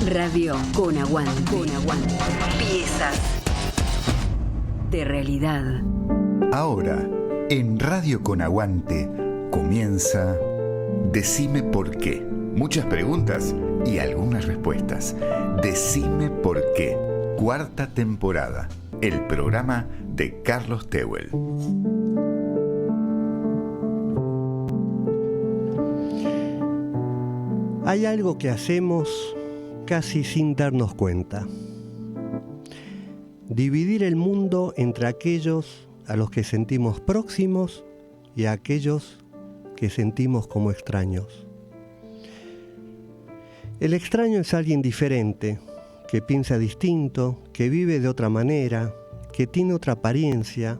Radio con aguante. Piezas de realidad. Ahora, en Radio con Aguante, comienza Decime por qué. Muchas preguntas y algunas respuestas. Decime por qué. 4ª temporada. El programa de Carlos Tehuel. Hay algo que hacemos casi sin darnos cuenta. Dividir el mundo entre aquellos a los que sentimos próximos y a aquellos que sentimos como extraños. El extraño es alguien diferente, que piensa distinto, que vive de otra manera, que tiene otra apariencia,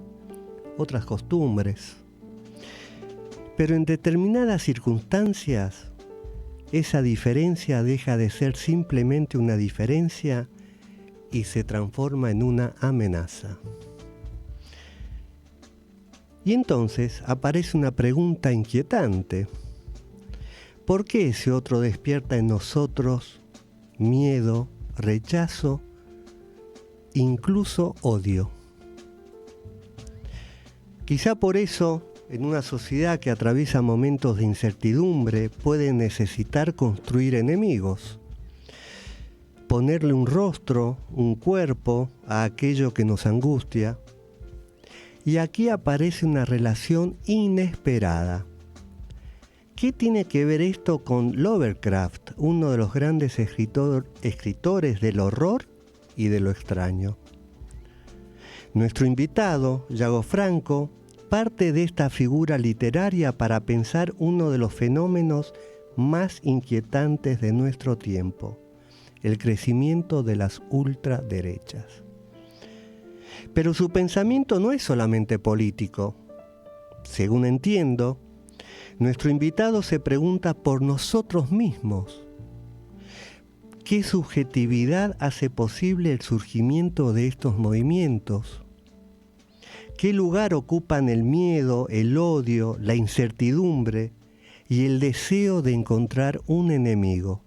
otras costumbres. Pero en determinadas circunstancias, esa diferencia deja de ser simplemente una diferencia y se transforma en una amenaza. Y entonces aparece una pregunta inquietante. ¿Por qué ese otro despierta en nosotros miedo, rechazo, incluso odio? Quizá por eso, en una sociedad que atraviesa momentos de incertidumbre, puede necesitar construir enemigos, ponerle un rostro, un cuerpo a aquello que nos angustia. Y aquí aparece una relación inesperada. ¿Qué tiene que ver esto con Lovecraft, uno de los grandes escritores del horror y de lo extraño? Nuestro invitado, Yago Franco, parte de esta figura literaria para pensar uno de los fenómenos más inquietantes de nuestro tiempo, el crecimiento de las ultraderechas. Pero su pensamiento no es solamente político. Según entiendo, nuestro invitado se pregunta por nosotros mismos. ¿Qué subjetividad hace posible el surgimiento de estos movimientos? ¿Qué lugar ocupan el miedo, el odio, la incertidumbre y el deseo de encontrar un enemigo?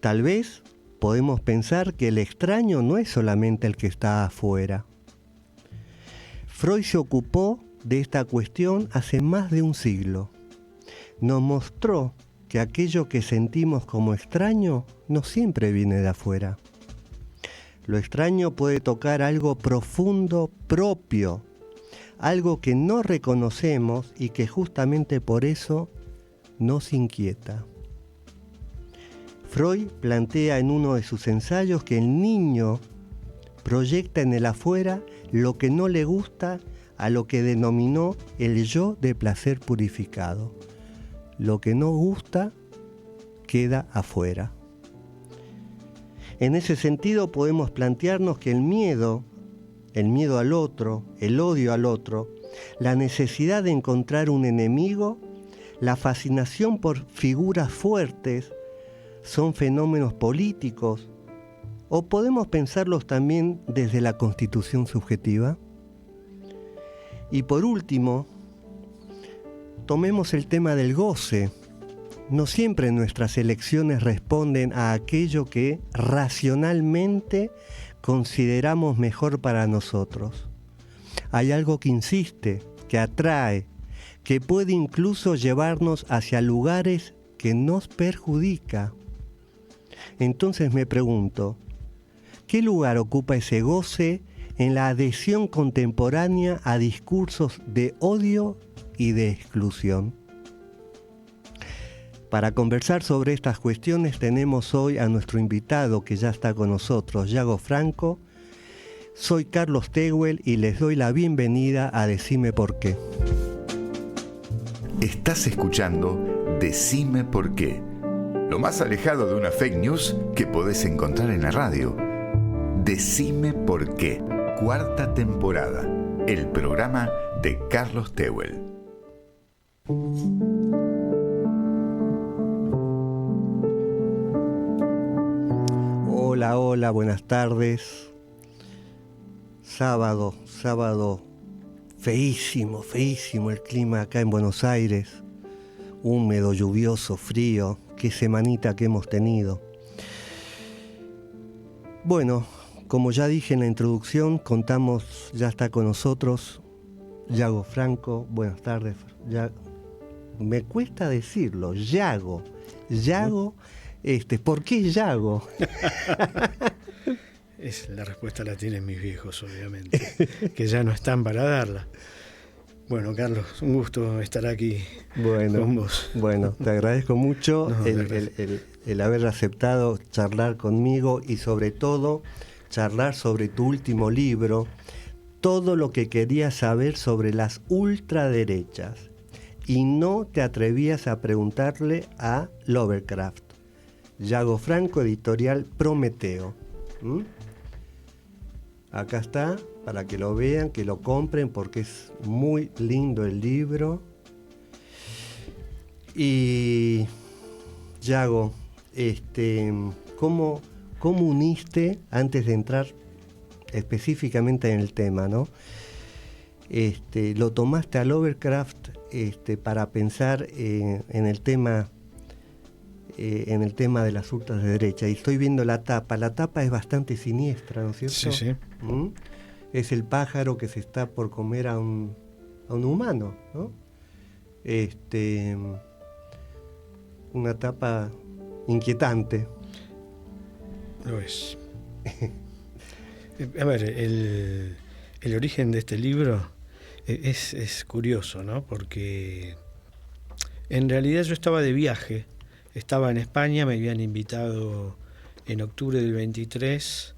Tal vez podemos pensar que el extraño no es solamente el que está afuera. Freud se ocupó de esta cuestión hace más de un siglo. Nos mostró que aquello que sentimos como extraño no siempre viene de afuera. Lo extraño puede tocar algo profundo propio, algo que no reconocemos y que justamente por eso nos inquieta. Freud plantea en uno de sus ensayos que el niño proyecta en el afuera lo que no le gusta a lo que denominó el yo de placer purificado. Lo que no gusta queda afuera. En ese sentido podemos plantearnos que el miedo al otro, el odio al otro, la necesidad de encontrar un enemigo, la fascinación por figuras fuertes, son fenómenos políticos, o podemos pensarlos también desde la constitución subjetiva. Y por último, tomemos el tema del goce. No siempre nuestras elecciones responden a aquello que racionalmente consideramos mejor para nosotros. Hay algo que insiste, que atrae, que puede incluso llevarnos hacia lugares que nos perjudica. Entonces me pregunto, ¿qué lugar ocupa ese goce en la adhesión contemporánea a discursos de odio y de exclusión? Para conversar sobre estas cuestiones tenemos hoy a nuestro invitado que ya está con nosotros, Yago Franco. Soy Carlos Tehuel y les doy la bienvenida a Decime por qué. Estás escuchando Decime por qué, lo más alejado de una fake news que podés encontrar en la radio. Decime por qué, 4ª temporada, el programa de Carlos Tehuel. Hola, buenas tardes. Sábado feísimo el clima acá en Buenos Aires. húmedo, lluvioso, frío, qué semanita que hemos tenido. Bueno, como ya dije en la introducción, ya está con nosotros Yago Franco. Buenas tardes. Me cuesta decirlo, Yago. ¿Por qué Yago? La respuesta la tienen mis viejos, obviamente, que ya no están para darla. Bueno, Carlos, un gusto estar aquí con vos. Bueno, te agradezco mucho el haber aceptado charlar conmigo y sobre todo charlar sobre tu último libro, todo lo que querías saber sobre las ultraderechas. Y no te atrevías a preguntarle a Lovecraft. Yago Franco, editorial Prometeo. Acá está, para que lo vean, que lo compren, porque es muy lindo el libro. Y Yago, ¿cómo uniste, antes de entrar específicamente en el tema, ¿no? Lo tomaste a Lovecraft para pensar en el tema de las ultras de derecha? Y estoy viendo la tapa es bastante siniestra, ¿no es cierto? Sí. Es el pájaro que se está por comer a un humano, ¿no? Una tapa inquietante. Lo es. A ver, el origen de este libro es curioso, ¿no? Porque en realidad yo estaba de viaje, estaba en España, me habían invitado en octubre del 23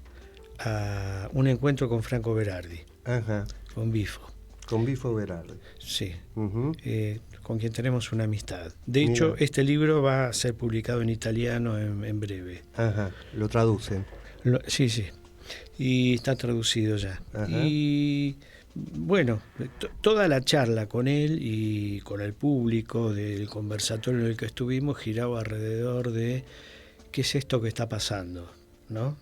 a un encuentro con Franco Berardi. Ajá. Con Bifo. Con Bifo Berardi. Sí. Uh-huh. Con quien tenemos una amistad. De hecho, este libro va a ser publicado en italiano en breve. Ajá. Lo traducen. Sí. Y está traducido ya. Ajá. Y bueno, toda la charla con él y con el público del conversatorio en el que estuvimos giraba alrededor de qué es esto que está pasando, ¿no?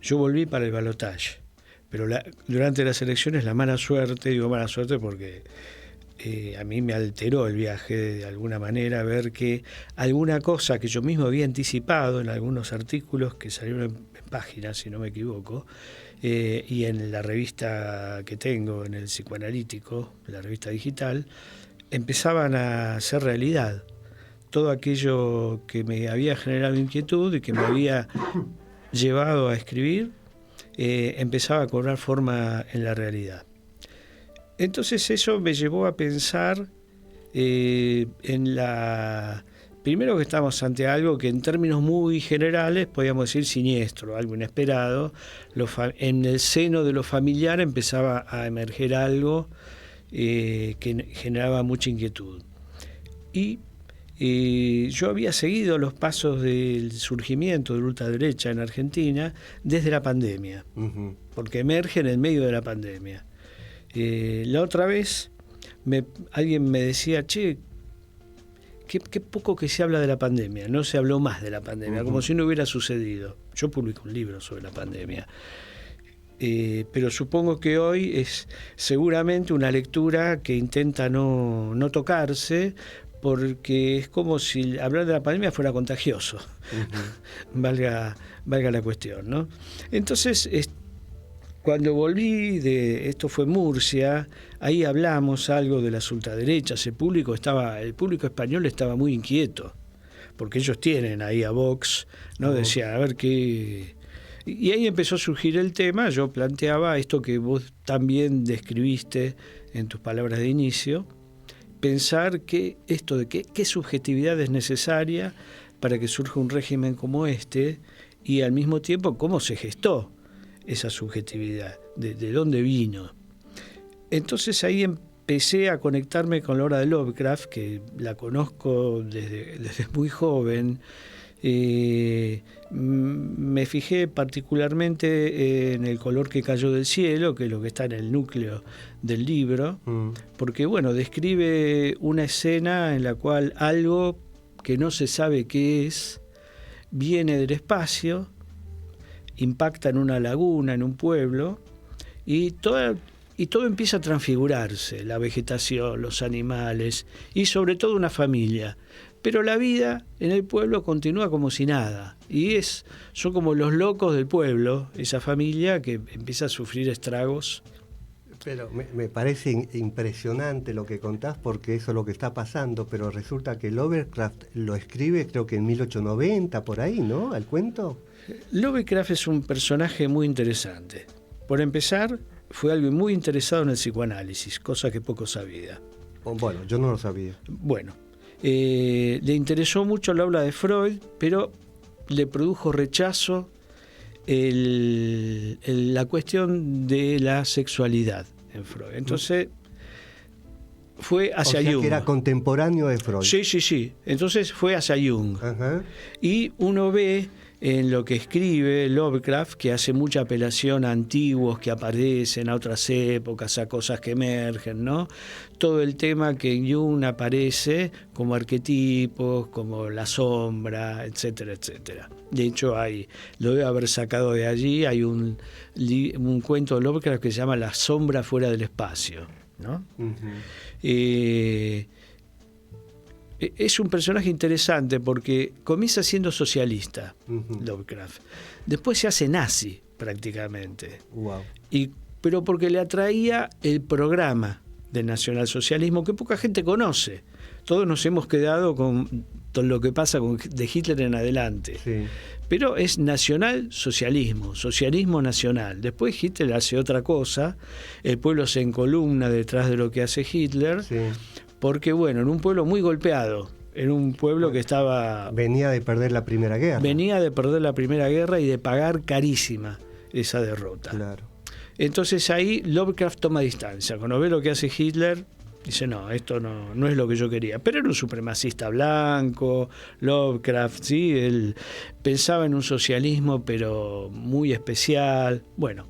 Yo volví para el balotaje, pero durante las elecciones la mala suerte, digo mala suerte porque a mí me alteró el viaje de alguna manera, ver que alguna cosa que yo mismo había anticipado en algunos artículos que salieron en páginas, si no me equivoco, y en la revista que tengo, en el Psicoanalítico, la revista digital, empezaban a ser realidad. Todo aquello que me había generado inquietud y que me había llevado a escribir, empezaba a cobrar forma en la realidad. Entonces eso me llevó a pensar primero que estamos ante algo que en términos muy generales podíamos decir siniestro, algo inesperado. En el seno de lo familiar empezaba a emerger algo que generaba mucha inquietud. Y yo había seguido los pasos del surgimiento de la ultraderecha en Argentina desde la pandemia, uh-huh, porque emerge en el medio de la pandemia. La otra vez alguien me decía, che, qué poco que se habla de la pandemia, no se habló más de la pandemia, uh-huh, como si no hubiera sucedido. Yo publico un libro sobre la pandemia, pero supongo que hoy es seguramente una lectura que intenta no tocarse, porque es como si hablar de la pandemia fuera contagioso, uh-huh, valga la cuestión, ¿no? Entonces, cuando volví esto fue Murcia, ahí hablamos algo de las ultraderechas. El público español estaba muy inquieto, porque ellos tienen ahí a Vox, ¿no? Uh-huh. Decían, a ver qué. Y ahí empezó a surgir el tema. Yo planteaba esto que vos también describiste en tus palabras de inicio, pensar qué subjetividad es necesaria para que surja un régimen como este, y al mismo tiempo cómo se gestó esa subjetividad, de dónde vino. Entonces ahí empecé a conectarme con la obra de Lovecraft, que la conozco desde muy joven. Me fijé particularmente en el color que cayó del cielo, que es lo que está en el núcleo del libro, porque describe una escena en la cual algo que no se sabe qué es viene del espacio, impacta en una laguna, en un pueblo, y toda y todo empieza a transfigurarse, la vegetación, los animales y sobre todo una familia. Pero la vida en el pueblo continúa como si nada. Y son como los locos del pueblo, esa familia que empieza a sufrir estragos. Pero me parece impresionante lo que contás, porque eso es lo que está pasando, pero resulta que Lovecraft lo escribe creo que en 1890, por ahí, ¿no? ¿Al cuento? Lovecraft es un personaje muy interesante. Por empezar, fue alguien muy interesado en el psicoanálisis, cosa que poco sabía. Bueno, yo no lo sabía. Bueno, le interesó mucho la obra de Freud, pero le produjo rechazo la cuestión de la sexualidad en Freud. Entonces fue hacia Jung. Que era contemporáneo de Freud. Sí. Entonces fue hacia Jung. Ajá. Y uno ve en lo que escribe Lovecraft que hace mucha apelación a antiguos que aparecen, a otras épocas, a cosas que emergen, ¿no? Todo el tema que en Jung aparece como arquetipos, como la sombra, etcétera, etcétera. De hecho, lo debe haber sacado de allí, hay un cuento de Lovecraft que se llama La sombra fuera del espacio, ¿no? Uh-huh. Es un personaje interesante porque comienza siendo socialista, Lovecraft. Después se hace nazi, prácticamente. Wow. Pero porque le atraía el programa del nacionalsocialismo que poca gente conoce. Todos nos hemos quedado con todo lo que pasa de Hitler en adelante. Sí. Pero es nacionalsocialismo, socialismo nacional. Después Hitler hace otra cosa, el pueblo se encolumna detrás de lo que hace Hitler. Sí. Porque, bueno, en un pueblo muy golpeado, en un pueblo que estaba... Venía de perder la Primera Guerra. Venía de perder la Primera Guerra y de pagar carísima esa derrota. Claro. Entonces ahí Lovecraft toma distancia. Cuando ve lo que hace Hitler, dice, no, esto no es lo que yo quería. Pero era un supremacista blanco, Lovecraft, ¿sí? Él pensaba en un socialismo, pero muy especial. Bueno...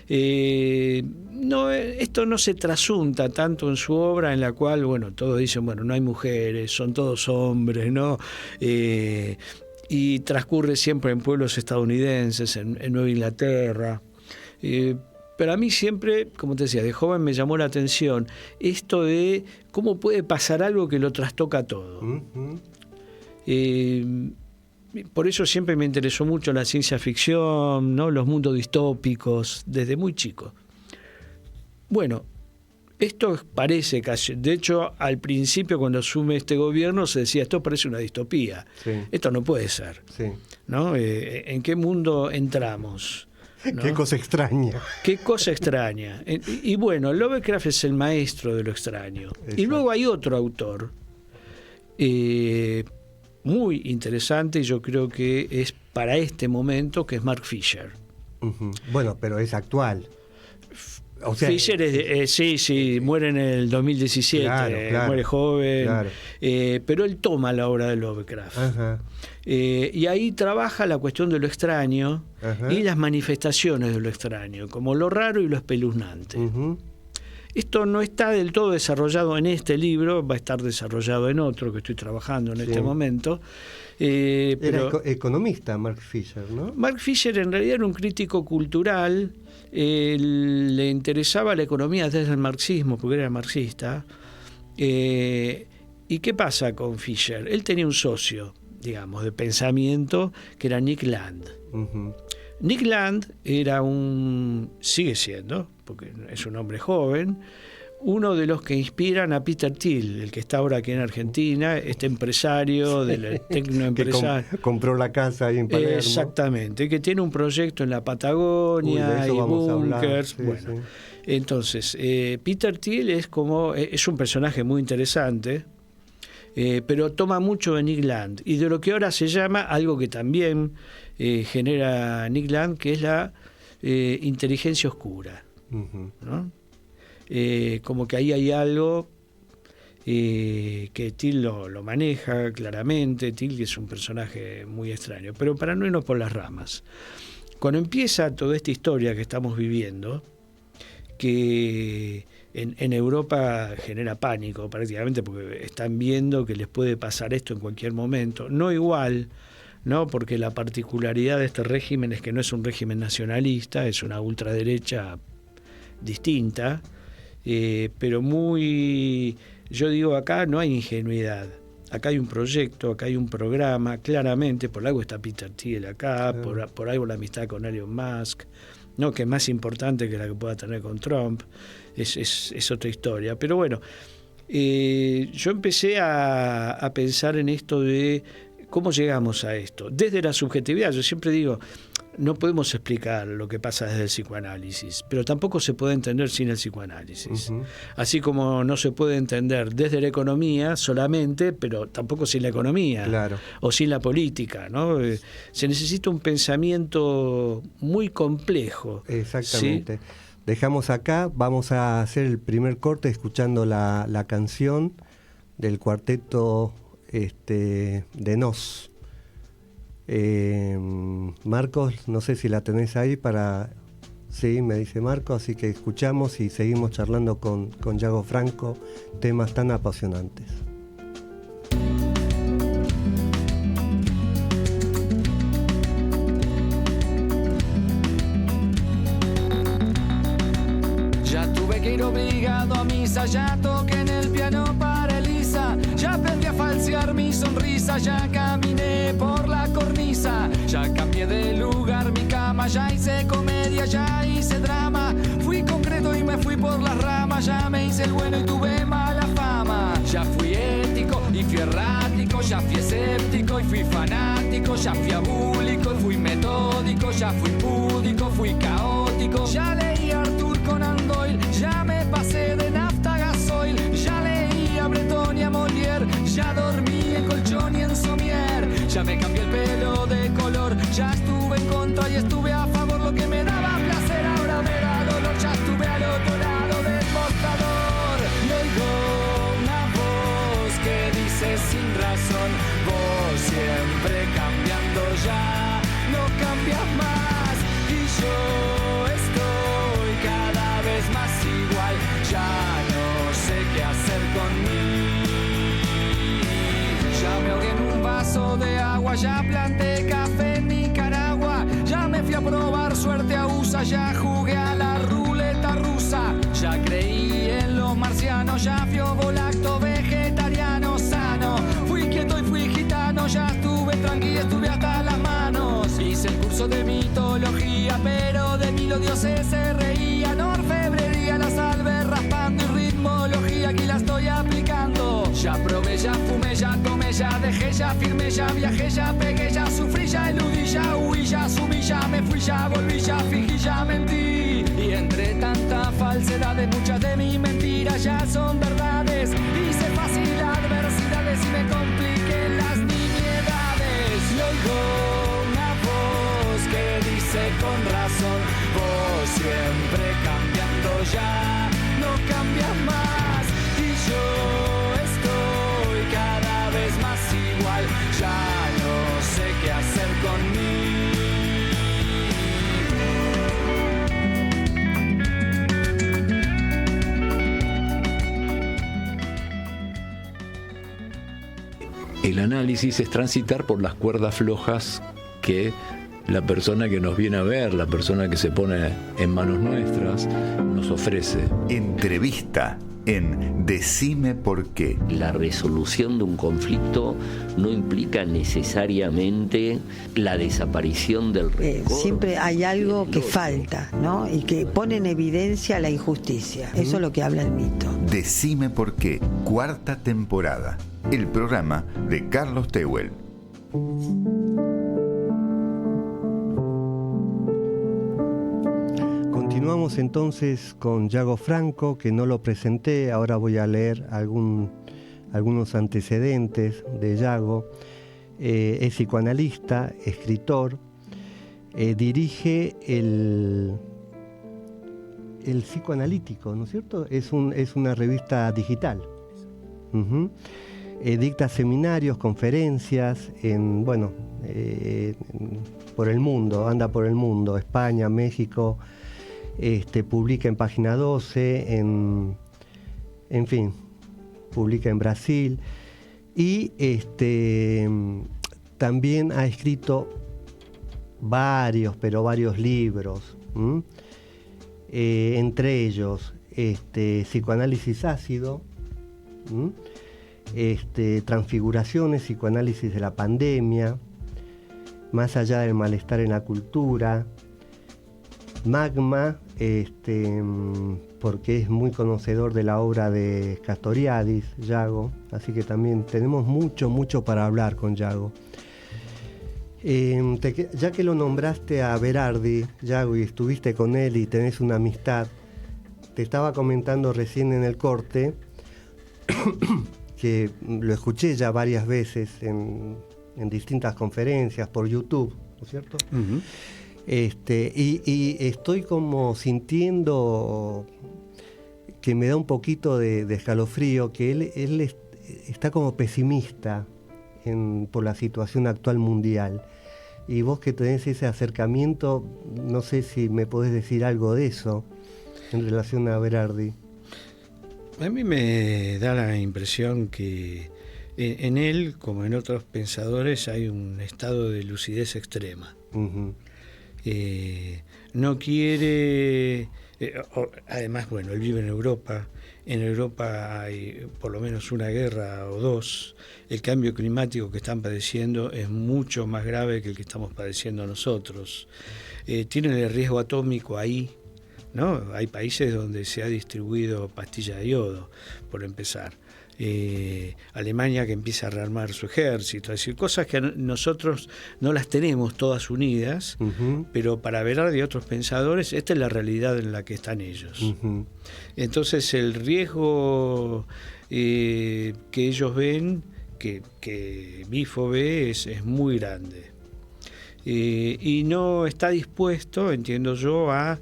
esto no se trasunta tanto en su obra, en la cual, bueno, todos dicen, bueno, no hay mujeres, son todos hombres, ¿no? Y transcurre siempre en pueblos estadounidenses, en Nueva Inglaterra. Pero a mí siempre, como te decía, de joven me llamó la atención esto de cómo puede pasar algo que lo trastoca todo. Uh-huh. Por eso siempre me interesó mucho la ciencia ficción, ¿no? Los mundos distópicos, desde muy chico. Bueno, esto parece casi... De hecho, al principio, cuando asume este gobierno, se decía, esto parece una distopía. Sí. Esto no puede ser. Sí. ¿No? ¿En qué mundo entramos? ¿No? Qué cosa extraña. Qué cosa extraña. Y bueno, Lovecraft es el maestro de lo extraño. Exacto. Y luego hay otro autor... muy interesante, y yo creo que es para este momento, que es Mark Fisher. Uh-huh. Bueno, pero es actual. O sea, Fisher sí, muere en el 2017, claro, muere joven, claro. Pero él toma la obra de Lovecraft. Uh-huh. Y ahí trabaja la cuestión de lo extraño, uh-huh, y las manifestaciones de lo extraño, como lo raro y lo espeluznante. Uh-huh. Esto no está del todo desarrollado en este libro, va a estar desarrollado en otro que estoy trabajando en este momento. Era economista Mark Fisher, ¿no? Mark Fisher en realidad era un crítico cultural, le interesaba la economía desde el marxismo, porque era marxista. ¿Y qué pasa con Fisher? Él tenía un socio, digamos, de pensamiento, que era Nick Land. Uh-huh. Nick Land sigue siendo, porque es un hombre joven, uno de los que inspiran a Peter Thiel, el que está ahora aquí en Argentina, este empresario, del tecnoempresario. Que compró la casa ahí en Palermo. Exactamente, que tiene un proyecto en la Patagonia y búnkers. Sí, bueno, sí. Entonces, Peter Thiel es un personaje muy interesante, pero toma mucho de Nick Land y de lo que ahora se llama algo que también genera Nick Land, que es la inteligencia oscura. Uh-huh. ¿No? Como que ahí hay algo que Thiel lo maneja claramente. Thiel, que es un personaje muy extraño, pero para no irnos por las ramas, cuando empieza toda esta historia que estamos viviendo, que en Europa genera pánico prácticamente, porque están viendo que les puede pasar esto en cualquier momento, no igual, ¿no? Porque la particularidad de este régimen es que no es un régimen nacionalista, es una ultraderecha distinta, pero muy, yo digo, acá no hay ingenuidad. Acá hay un proyecto, acá hay un programa, claramente, por algo está Peter Thiel acá, por algo la amistad con Elon Musk, ¿no? Que es más importante que la que pueda tener con Trump, es otra historia. Pero bueno, yo empecé a pensar en esto de cómo llegamos a esto. Desde la subjetividad, yo siempre digo, no podemos explicar lo que pasa desde el psicoanálisis, pero tampoco se puede entender sin el psicoanálisis. Uh-huh. Así como no se puede entender desde la economía solamente, pero tampoco sin la economía, claro, o sin la política, ¿no? Se necesita un pensamiento muy complejo. Exactamente. ¿Sí? Dejamos acá, vamos a hacer el primer corte escuchando la canción del cuarteto de Nos. Marcos, no sé si la tenés ahí para... Sí, me dice Marcos, así que escuchamos y seguimos charlando con Yago Franco, temas tan apasionantes. Ya tuve que ir obligado a misa, ya toqué en el piano para Elisa, ya aprendí a falsear mi sonrisa, ya caminé por la cornisa, ya cambié de lugar mi cama, ya hice comedia, ya hice drama, fui concreto y me fui por las ramas, ya me hice el bueno y tuve mala fama, ya fui ético y fui errático, ya fui escéptico y fui fanático, ya fui abúlico y fui metódico, ya fui púdico, fui caótico, ya leí a Arthur Conan Doyle, ya me pasé de nafta a gasoil, ya leí a Breton y a Molière, ya dormí en colchón y en somier, ya me cambié el pelo de color, ya estuve en contra y estuve a favor, lo que me daba placer ahora me da dolor, ya estuve al otro lado del mostrador, y oigo una voz que dice sin razón, vos siempre cambiando ya, no cambias más, y yo estoy cada vez más igual, ya no sé qué hacer conmigo. Ya me ahogué en un vaso de agua, ya planté café en Nicaragua, ya me fui a probar suerte a USA, ya jugué a la ruleta rusa, ya creí en los marcianos, ya fui ovolacto vegetariano sano, fui quieto y fui gitano, ya estuve tranquilo, estuve hasta las manos, hice el curso de mitología, pero de mí los dioses se reían, orfebrería, la salve raspando y ritmología, aquí la estoy aplicando, ya probé, ya fumé, ya tomé, ya dejé, ya firmé, ya viajé, ya pegué, ya sufrí, ya eludí, ya huí, ya subí, ya me fui, ya volví, ya fingí, ya mentí, y entre tantas falsedades muchas de mis mentiras ya son verdades, hice fácil adversidades y me compliqué las nimiedades, y oigo una voz que dice con razón, vos siempre cambiando ya, no cambias más, y yo estoy cada vez más igual, ya no sé qué hacer conmigo. El análisis es transitar por las cuerdas flojas que la persona que nos viene a ver, la persona que se pone en manos nuestras, nos ofrece. Entrevista en Decime por qué. La resolución de un conflicto no implica necesariamente la desaparición del rencor. Siempre hay algo que falta, ¿no? Y que pone en evidencia la injusticia. Eso es lo que habla el mito. Decime por qué, 4ª temporada. El programa de Carlos Tehuel. Continuamos entonces con Yago Franco, que no lo presenté, ahora voy a leer algunos antecedentes de Yago. Es psicoanalista, escritor, dirige el Psicoanalítico, ¿no es cierto? Es una revista digital. Uh-huh. Dicta seminarios, conferencias, por el mundo, anda por el mundo, España, México. Publica en Página 12, en fin, publica en Brasil y también ha escrito varios libros. entre ellos psicoanálisis ácido, transfiguraciones, psicoanálisis de la pandemia, más allá del malestar en la cultura, Magma, porque es muy conocedor de la obra de Castoriadis, Yago, así que también tenemos mucho para hablar con Yago. Ya que lo nombraste a Berardi, Yago, y estuviste con él y tenés una amistad, te estaba comentando recién en el corte que lo escuché ya varias veces en distintas conferencias por YouTube, ¿no es cierto? Uh-huh. Y estoy como sintiendo que me da un poquito de escalofrío, que él está como pesimista por la situación actual mundial. Y vos que tenés ese acercamiento, no sé si me podés decir algo de eso en relación a Berardi. A mí me da la impresión que en él, como en otros pensadores, hay un estado de lucidez extrema. Uh-huh. No quiere... además, bueno, él vive en Europa. En Europa hay por lo menos una guerra o dos. El cambio climático que están padeciendo es mucho más grave que el que estamos padeciendo nosotros. Tienen el riesgo atómico ahí, ¿no? Hay países donde se ha distribuido pastilla de yodo, por empezar. Alemania que empieza a rearmar su ejército, es decir, cosas que nosotros no las tenemos todas unidas, uh-huh. Pero para Berardi y otros pensadores, esta es la realidad en la que están ellos. Uh-huh. Entonces el riesgo que ellos ven, que Bifo ve, es muy grande. Y no está dispuesto, entiendo yo, a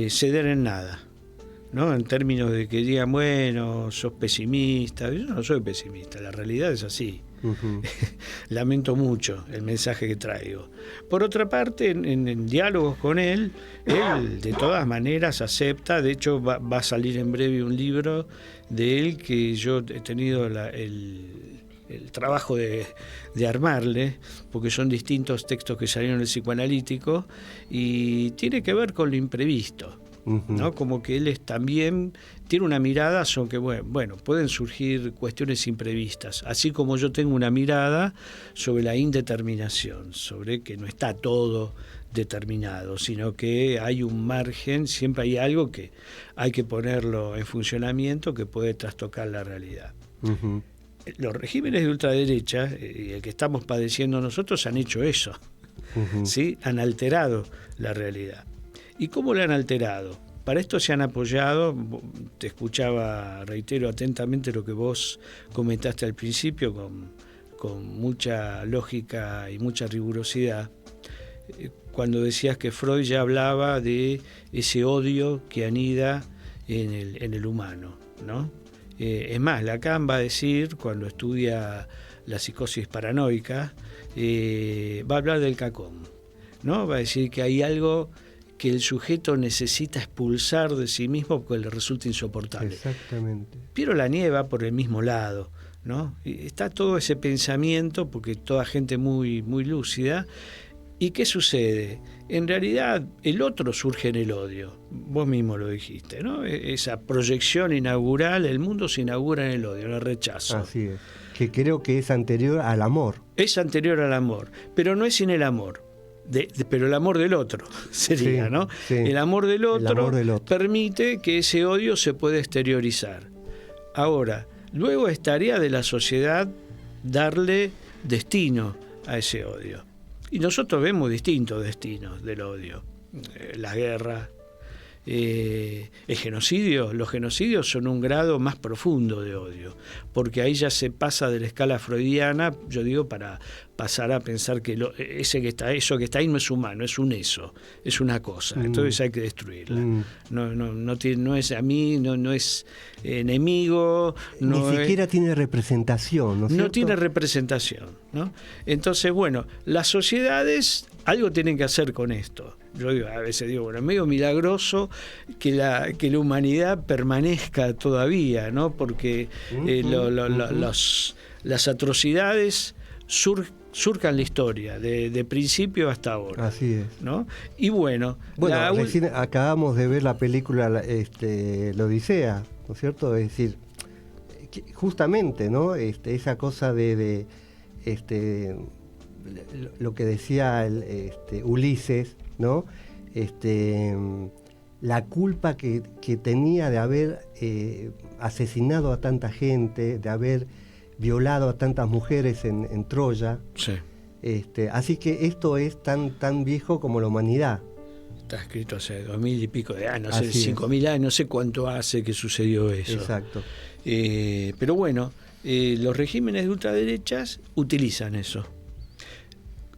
ceder en nada, ¿no? En términos de que digan, bueno, sos pesimista. Yo no soy pesimista, la realidad es así. Uh-huh. Lamento mucho el mensaje que traigo. Por otra parte, en diálogos con él de todas maneras acepta. De hecho va a salir en breve un libro de él que yo he tenido el trabajo de armarle, porque son distintos textos que salieron del psicoanalítico, y tiene que ver con lo imprevisto. Uh-huh. ¿No? Como que él también tiene una mirada sobre que, bueno, pueden surgir cuestiones imprevistas, así como yo tengo una mirada sobre la indeterminación, sobre que no está todo determinado, sino que hay un margen, siempre hay algo que hay que ponerlo en funcionamiento que puede trastocar la realidad. Uh-huh. Los regímenes de ultraderecha, el que estamos padeciendo nosotros, han hecho eso. Uh-huh. ¿Sí? Han alterado la realidad. ¿Y cómo la han alterado? Para esto se han apoyado, te escuchaba, reitero atentamente lo que vos comentaste al principio, con mucha lógica y mucha rigurosidad, cuando decías que Freud ya hablaba de ese odio que anida en el humano, ¿no? Es más, Lacan va a decir, cuando estudia la psicosis paranoica, va a hablar del cacón, ¿no? Va a decir que hay algo que el sujeto necesita expulsar de sí mismo porque le resulta insoportable. Exactamente. Piero la nieva por el mismo lado, ¿no? Y está todo ese pensamiento, porque toda gente muy, muy lúcida. ¿Y qué sucede? En realidad el otro surge en el odio. Vos mismo lo dijiste, ¿no? Esa proyección inaugural, el mundo se inaugura en el odio, en el rechazo. Así es. Que creo que es anterior al amor. Es anterior al amor, pero no es sin el amor. Pero el amor del otro sería, sí, ¿no? Sí. El amor del otro permite que ese odio se pueda exteriorizar. Ahora, luego es tarea de la sociedad darle destino a ese odio. Y nosotros vemos distintos destinos del odio. La guerra, el genocidio. Los genocidios son un grado más profundo de odio, porque ahí ya se pasa de la escala freudiana, yo digo, para pasar a pensar que eso que está ahí no es humano, es un eso, es una cosa, entonces hay que destruirla. No es a mí, no es enemigo, ni siquiera tiene representación, ¿no es cierto? No tiene representación, ¿no? Entonces, bueno, las sociedades algo tienen que hacer con esto. Yo a veces digo, bueno, es medio milagroso que la humanidad permanezca todavía, ¿no? Porque las atrocidades surcan la historia, de principio hasta ahora. Así es. ¿No? Y bueno, recién acabamos de ver la película La Odisea, ¿no es cierto? Es decir, justamente, ¿no? Esa cosa de lo que decía Ulises, ¿no? La culpa que tenía de haber asesinado a tanta gente, de haber violado a tantas mujeres en Troya. Sí. Así que esto es tan viejo como la humanidad. Está escrito hace 2000 y pico de años, Así hace 5000 años, no sé cuánto hace que sucedió eso. Exacto. Pero bueno, los regímenes de ultraderechas utilizan eso.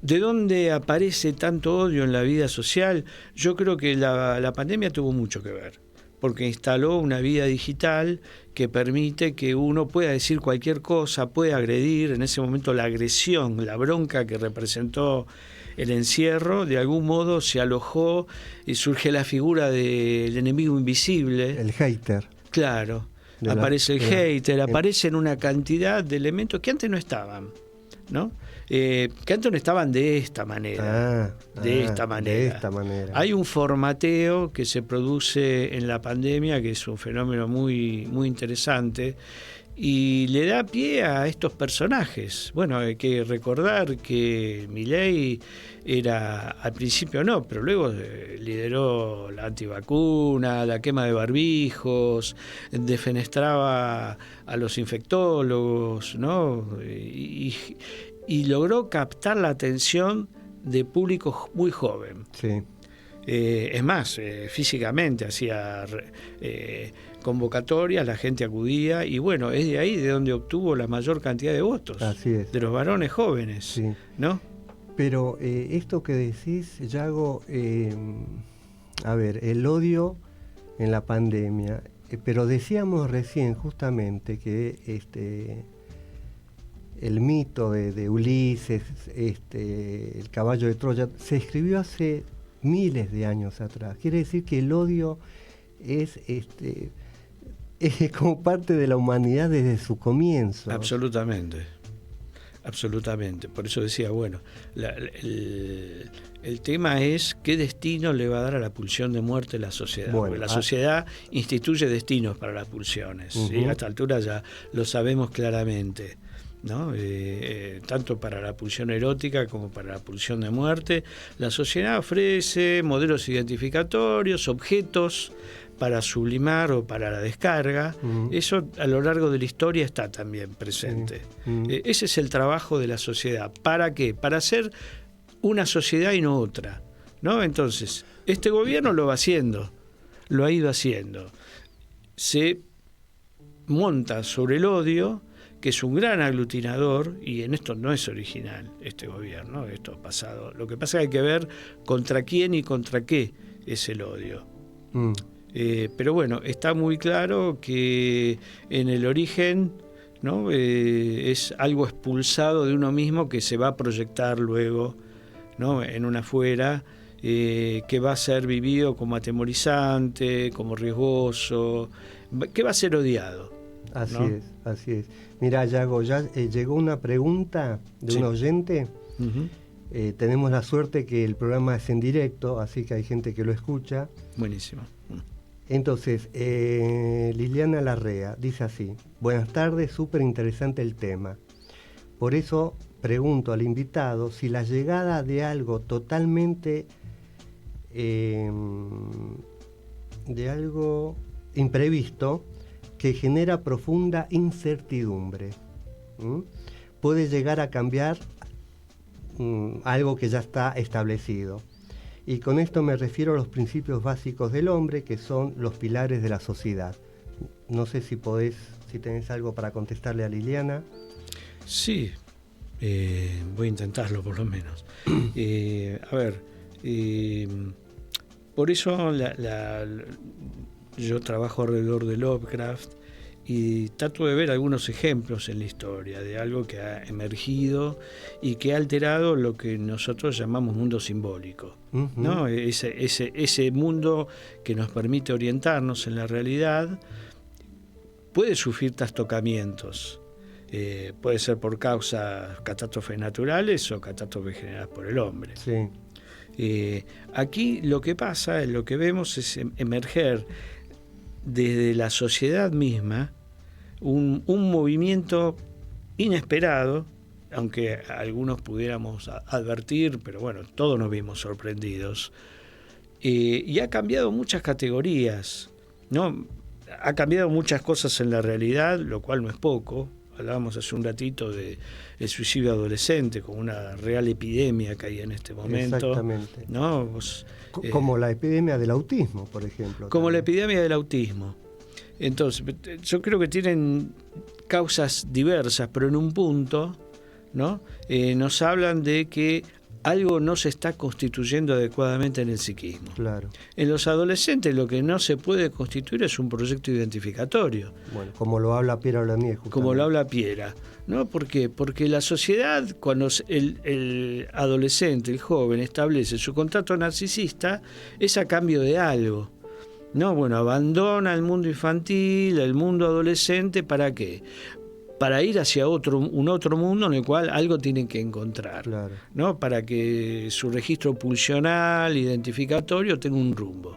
¿De dónde aparece tanto odio en la vida social? Yo creo que la pandemia tuvo mucho que ver, porque instaló una vida digital que permite que uno pueda decir cualquier cosa, puede agredir. En ese momento la agresión, la bronca que representó el encierro, de algún modo se alojó y surge la figura del enemigo invisible. El hater. Claro, aparece el hater, aparecen una cantidad de elementos que antes no estaban, ¿no? Que antes no estaban de esta manera. De esta manera. Hay un formateo que se produce en la pandemia, que es un fenómeno muy, muy interesante, y le da pie a estos personajes. Bueno, hay que recordar que Milei era, al principio no, pero luego lideró la antivacuna, la quema de barbijos, defenestraba a los infectólogos, ¿no? Y logró captar la atención de público muy joven. Sí. Es más, físicamente hacía convocatorias, la gente acudía, y bueno, es de ahí de donde obtuvo la mayor cantidad de votos. Así es. De los varones jóvenes, sí. ¿no? Pero esto que decís, Yago, a ver, el odio en la pandemia, pero decíamos recién justamente que el mito de Ulises, el caballo de Troya, se escribió hace miles de años atrás. Quiere decir que el odio es como parte de la humanidad desde su comienzo. Absolutamente. Por eso decía, bueno, el tema es qué destino le va a dar a la pulsión de muerte la sociedad. Bueno, porque la sociedad instituye destinos para las pulsiones. ¿Sí? A esta altura ya lo sabemos claramente, ¿no? Tanto para la pulsión erótica como para la pulsión de muerte. La sociedad ofrece modelos identificatorios, objetos para sublimar o para la descarga. Eso a lo largo de la historia está también presente. Ese es el trabajo de la sociedad. ¿Para qué? Para ser una sociedad y no otra, ¿no? Entonces, este gobierno lo va haciendo, lo ha ido haciendo. Se monta sobre el odio, que es un gran aglutinador, y en esto no es original este gobierno, esto ha pasado. Lo que pasa es que hay que ver contra quién y contra qué es el odio. Pero bueno, está muy claro que en el origen, ¿no? Es algo expulsado de uno mismo que se va a proyectar luego, ¿no? En una afuera, que va a ser vivido como atemorizante, como riesgoso, que va a ser odiado. Así ¿no? Así es. Mira, Yago, ya llegó una pregunta de un oyente. Tenemos la suerte que el programa es en directo, así que hay gente que lo escucha. Buenísimo. Entonces, Liliana Larrea dice así: buenas tardes, súper interesante el tema. Por eso pregunto al invitado si la llegada de algo totalmente de algo imprevisto que genera profunda incertidumbre puede llegar a cambiar algo que ya está establecido. Y con esto me refiero a los principios básicos del hombre, que son los pilares de la sociedad. No sé si tenés algo para contestarle a Liliana. Sí, voy a intentarlo por lo menos. A ver, por eso yo trabajo alrededor de Lovecraft y trato de ver algunos ejemplos en la historia de algo que ha emergido y que ha alterado lo que nosotros llamamos mundo simbólico, ¿no? Ese mundo que nos permite orientarnos en la realidad puede sufrir trastocamientos. puede ser por catástrofes naturales o catástrofes generadas por el hombre. Sí. Aquí lo que pasa, lo que vemos es emerger desde la sociedad misma un movimiento inesperado, aunque algunos pudiéramos advertir, pero bueno, todos nos vimos sorprendidos. Y ha cambiado muchas categorías, ¿no? Ha cambiado muchas cosas en la realidad, lo cual no es poco. Hablábamos hace un ratito del suicidio adolescente como una real epidemia que hay en este momento. Exactamente. ¿No? Como la epidemia del autismo, por ejemplo. Como también. la epidemia del autismo. Entonces, yo creo que tienen causas diversas, pero en un punto, ¿no? Nos hablan de que algo no se está constituyendo adecuadamente en el psiquismo. Claro. En los adolescentes lo que no se puede constituir es un proyecto identificatorio. Bueno, como lo habla Piera Olanier, justamente. Como lo habla Piera, ¿no? ¿Por qué? Porque la sociedad, cuando el adolescente, el joven, establece su contrato narcisista, es a cambio de algo. No, bueno, abandona el mundo infantil, el mundo adolescente, ¿para qué? Para ir hacia un otro mundo en el cual algo tienen que encontrar, Claro. ¿no? Para que su registro pulsional, identificatorio, tenga un rumbo.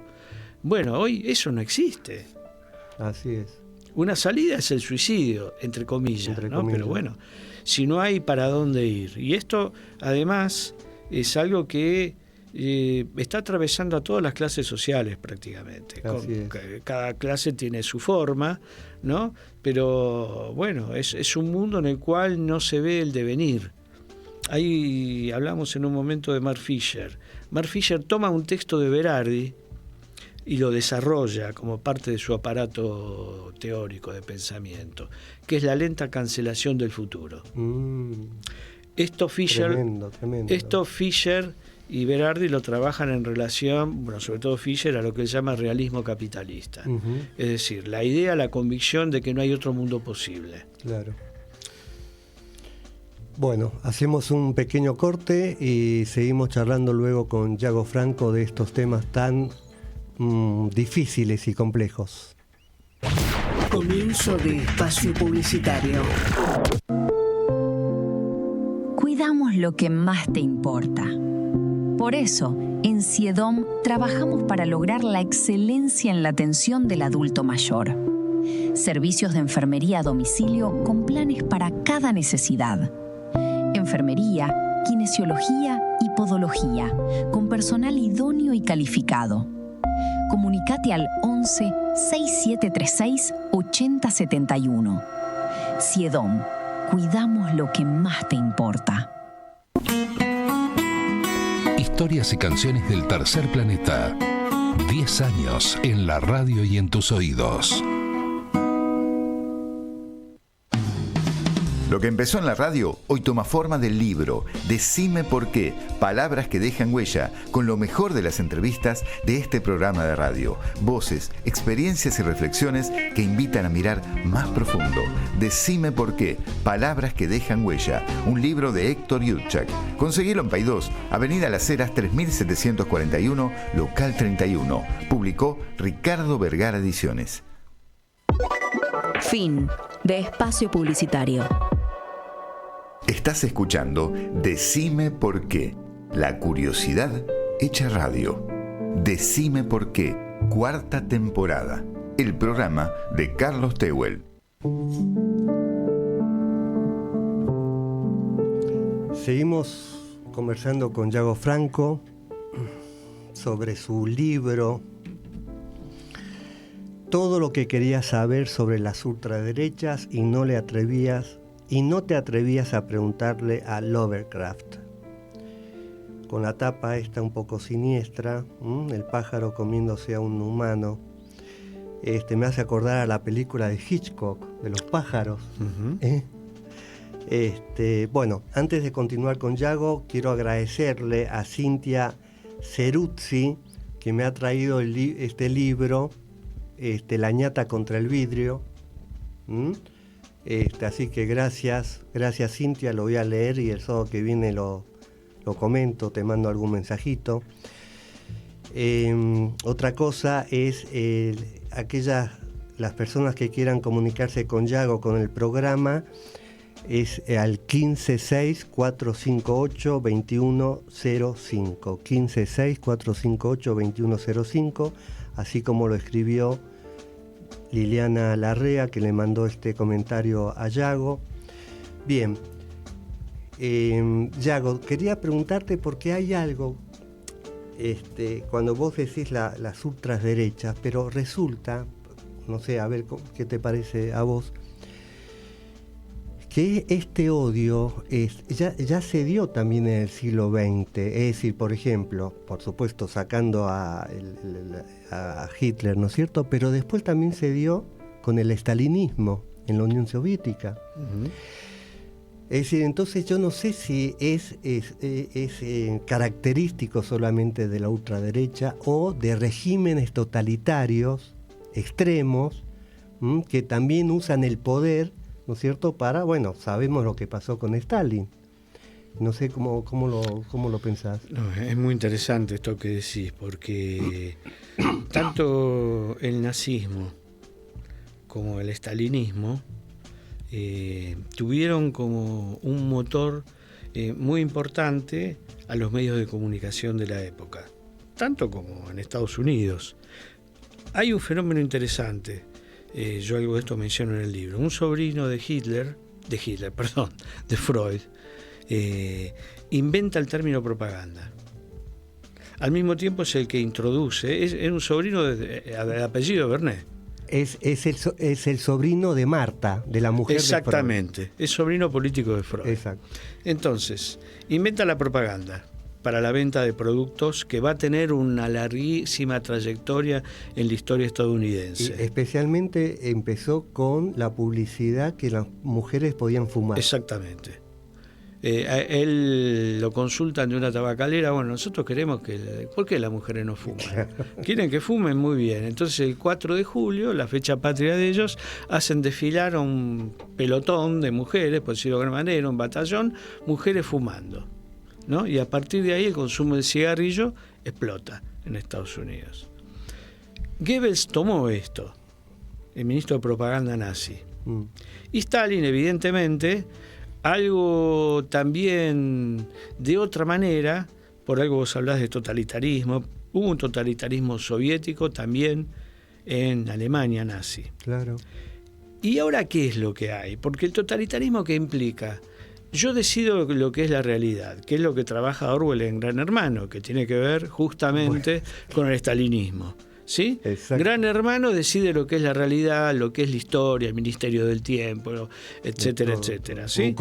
Bueno, hoy eso no existe. Así es. Una salida es el suicidio, entre comillas, ¿no? Pero bueno, si no hay para dónde ir. Y esto, además, es algo que está atravesando a todas las clases sociales prácticamente. Cada clase tiene su forma, ¿no? Pero bueno, es un mundo en el cual no se ve el devenir. Ahí hablamos en un momento de Mark Fisher. Mark Fisher toma un texto de Berardi y lo desarrolla como parte de su aparato teórico de pensamiento, que es la lenta cancelación del futuro. Esto Fisher y Berardi lo trabajan en relación, bueno, sobre todo Fisher, a lo que él llama realismo capitalista. Es decir, la idea, la convicción de que no hay otro mundo posible. Claro. Bueno, hacemos un pequeño corte y seguimos charlando luego con Yago Franco de estos temas tan difíciles y complejos. Comienzo de espacio publicitario. Cuidamos lo que más te importa. Por eso, en CIEDOM trabajamos para lograr la excelencia en la atención del adulto mayor. Servicios de enfermería a domicilio con planes para cada necesidad. Enfermería, kinesiología y podología, con personal idóneo y calificado. Comunicate al 11 6736 8071. CIEDOM, cuidamos lo que más te importa. Historias y canciones del tercer planeta. 10 años en la radio y en tus oídos. Lo que empezó en la radio hoy toma forma del libro Decime por qué, palabras que dejan huella, con lo mejor de las entrevistas de este programa de radio. Voces, experiencias y reflexiones que invitan a mirar más profundo. Decime por qué, palabras que dejan huella, un libro de Héctor Yudchak. Conseguilo en Paidós, Avenida Las Heras 3741, local 31. Publicó Ricardo Vergara Ediciones. Fin de espacio publicitario. Estás escuchando Decime por qué, la curiosidad hecha radio. Decime por qué, 4ª temporada. El programa de Carlos Tehuel. Seguimos conversando con Yago Franco sobre su libro Todo lo que querías saber sobre las ultraderechas y no te atrevías a preguntarle a Lovecraft. Con la tapa esta un poco siniestra, el pájaro comiéndose a un humano. Me hace acordar a la película de Hitchcock, de los pájaros. Bueno, antes de continuar con Yago, quiero agradecerle a Cintia Ceruzzi, que me ha traído este libro, La ñata contra el vidrio. Así que gracias Cintia, lo voy a leer y el sábado que viene lo comento, te mando algún mensajito. Otra cosa es las personas que quieran comunicarse con Yago, con el programa, es al 156-458-2105. 156-458-2105, así como lo escribió Liliana Larrea, que le mandó este comentario a Yago. Bien, Yago, quería preguntarte porque hay algo, cuando vos decís las ultraderechas, pero resulta, no sé, a ver qué te parece a vos, que este odio ya se dio también en el siglo XX. Es decir, por ejemplo, por supuesto sacando a Hitler, ¿no es cierto? Pero después también se dio con el estalinismo en la Unión Soviética. Uh-huh. Es decir, entonces yo no sé si es característico solamente de la ultraderecha o de regímenes totalitarios extremos que también usan el poder, ¿no es cierto? Bueno, sabemos lo que pasó con Stalin. No sé cómo lo pensás. No, es muy interesante esto que decís, porque tanto el nazismo como el estalinismo tuvieron como un motor muy importante a los medios de comunicación de la época, tanto como en Estados Unidos. Hay un fenómeno interesante. Yo algo de esto menciono en el libro. Un sobrino de Freud, inventa el término propaganda. Al mismo tiempo es el que introduce, es un sobrino de apellido Bernet. Es el sobrino de Marta, de la mujer de Freud. Exactamente, es sobrino político de Freud. Exacto. Entonces, inventa la propaganda para la venta de productos que va a tener una larguísima trayectoria en la historia estadounidense. Y especialmente empezó con la publicidad que las mujeres podían fumar. Exactamente. Él lo consultan de una tabacalera, bueno, nosotros queremos ¿por qué las mujeres no fuman? Quieren que fumen, muy bien. Entonces el 4 de julio, la fecha patria de ellos, hacen desfilar a un pelotón de mujeres, por decirlo de alguna manera, un batallón, mujeres fumando, ¿no? Y a partir de ahí el consumo del cigarrillo explota en Estados Unidos. Goebbels tomó esto, el ministro de propaganda nazi. Y Stalin, evidentemente, algo también de otra manera, por algo vos hablás de totalitarismo, hubo un totalitarismo soviético también en Alemania nazi. Claro. ¿Y ahora qué es lo que hay? Porque el totalitarismo, ¿qué implica? Yo decido lo que es la realidad, que es lo que trabaja Orwell en Gran Hermano, que tiene que ver justamente con el estalinismo. ¿Sí? Gran Hermano decide lo que es la realidad, lo que es la historia, el Ministerio del Tiempo, etcétera, etcétera. ¿Sí?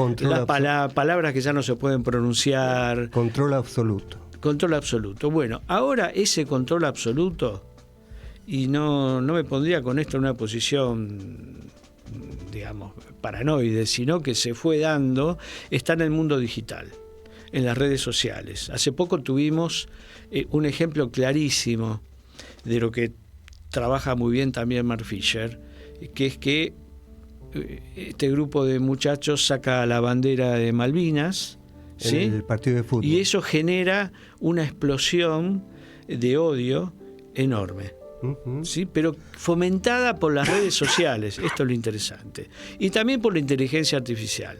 Palabras que ya no se pueden pronunciar. Control absoluto. Control absoluto. Bueno, ahora ese control absoluto, y no me pondría con esto en una posición, digamos, paranoide, sino que se fue dando, está en el mundo digital, en las redes sociales. Hace poco tuvimos un ejemplo clarísimo de lo que trabaja muy bien también Mark Fisher, que es que este grupo de muchachos saca la bandera de Malvinas, ¿sí? En el partido de fútbol. Y eso genera una explosión de odio enorme. Uh-huh. ¿Sí? Pero fomentada por las redes sociales, esto es lo interesante, y también por la inteligencia artificial.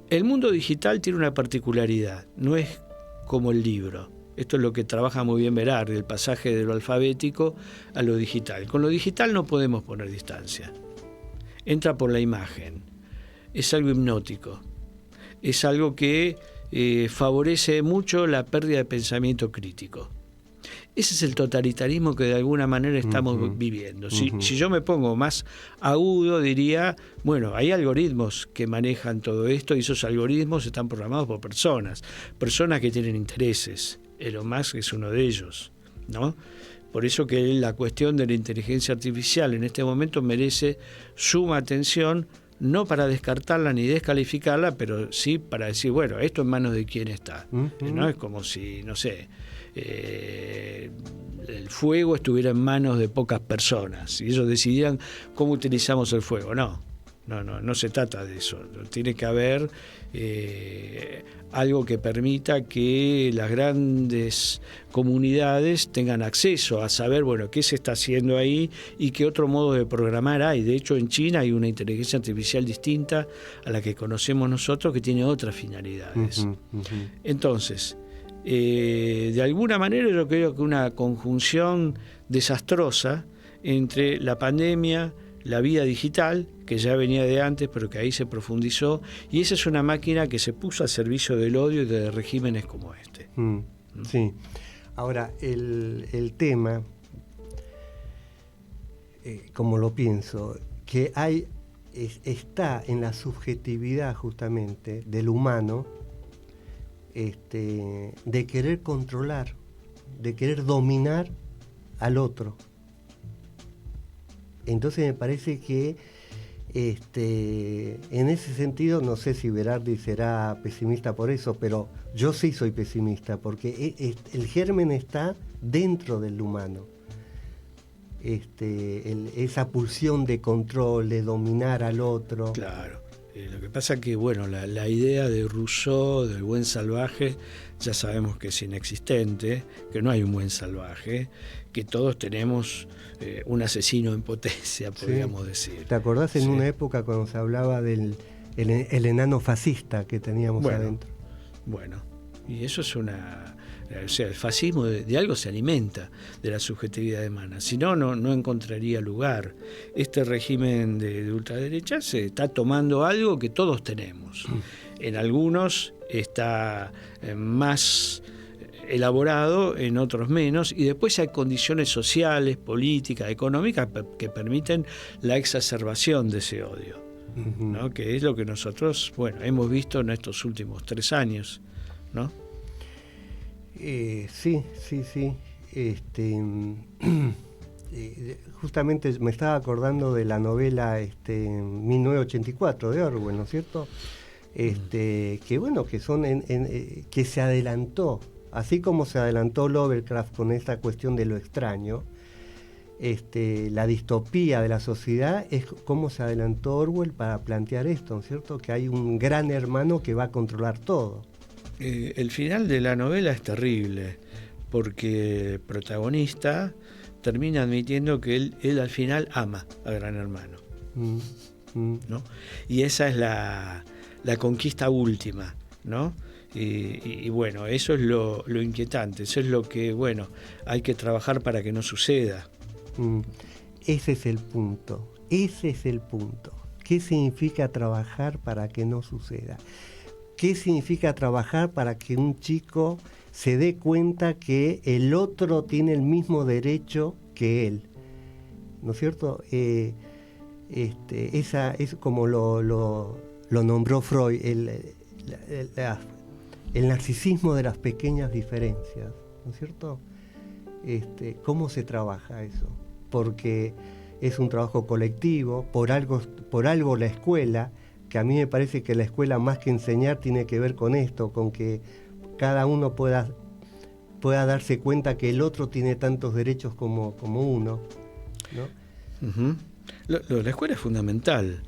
El mundo digital tiene una particularidad, no es como el libro. Esto es lo que trabaja muy bien Berardi, el pasaje de lo alfabético a lo digital. Con lo digital no podemos poner distancia. Entra por la imagen. Es algo hipnótico. Es algo que favorece mucho la pérdida de pensamiento crítico. Ese es el totalitarismo que de alguna manera estamos viviendo. Si yo me pongo más agudo, diría, bueno, hay algoritmos que manejan todo esto y esos algoritmos están programados por personas que tienen intereses. Elon Musk es uno de ellos, ¿no? Por eso que la cuestión de la inteligencia artificial en este momento merece suma atención, no para descartarla ni descalificarla, pero sí para decir, bueno, esto en manos de quién está. ¿No? Es como si, no sé, el fuego estuviera en manos de pocas personas y ellos decidieran cómo utilizamos el fuego. No, No se trata de eso. Tiene que haber algo que permita que las grandes comunidades tengan acceso a saber, bueno, qué se está haciendo ahí y qué otro modo de programar hay. De hecho, en China hay una inteligencia artificial distinta a la que conocemos nosotros, que tiene otras finalidades. Entonces, de alguna manera yo creo que una conjunción desastrosa entre la pandemia, la vida digital, que ya venía de antes, pero que ahí se profundizó, y esa es una máquina que se puso al servicio del odio y de regímenes como este. Sí. Ahora, el tema, como lo pienso, que está en la subjetividad justamente del humano, de querer controlar, de querer dominar al otro. Entonces me parece que en ese sentido, no sé si Berardi será pesimista por eso, pero yo sí soy pesimista, porque el germen está dentro del humano. Esa pulsión de control, de dominar al otro. Claro. Lo que pasa es que, bueno, la idea de Rousseau, del buen salvaje, ya sabemos que es inexistente, que no hay un buen salvaje, que todos tenemos un asesino en potencia, podríamos decir. ¿Te acordás en una época cuando se hablaba del el enano fascista que teníamos adentro? Bueno, y eso es o sea, el fascismo de algo se alimenta, de la subjetividad humana. Si no, no encontraría lugar. Este régimen de ultraderecha se está tomando algo que todos tenemos. En algunos está más elaborado, en otros menos, y después hay condiciones sociales, políticas, económicas que permiten la exacerbación de ese odio, ¿no? Que es lo que nosotros, hemos visto en estos últimos 3 años, ¿no? Sí. Justamente me estaba acordando de la novela 1984 de Orwell, ¿no es cierto? Que bueno, que son que se adelantó, así como se adelantó Lovecraft con esta cuestión de lo extraño, la distopía de la sociedad es como se adelantó Orwell para plantear esto, ¿no es cierto? Que hay un gran hermano que va a controlar todo. El final de la novela es terrible, porque el protagonista termina admitiendo que él al final ama a Gran Hermano, ¿no? Y esa es la conquista última, ¿no? Y bueno, eso es lo inquietante, eso es lo que, hay que trabajar para que no suceda. Ese es el punto. ¿Qué significa trabajar para que no suceda? ¿Qué significa trabajar para que un chico se dé cuenta que el otro tiene el mismo derecho que él? ¿No es cierto? Esa es como lo nombró Freud, el narcisismo de las pequeñas diferencias, ¿no es cierto? ¿Cómo se trabaja eso? Porque es un trabajo colectivo, por algo la escuela, que a mí me parece que la escuela más que enseñar tiene que ver con esto, con que cada uno pueda darse cuenta que el otro tiene tantos derechos como uno, ¿no? La escuela es fundamental.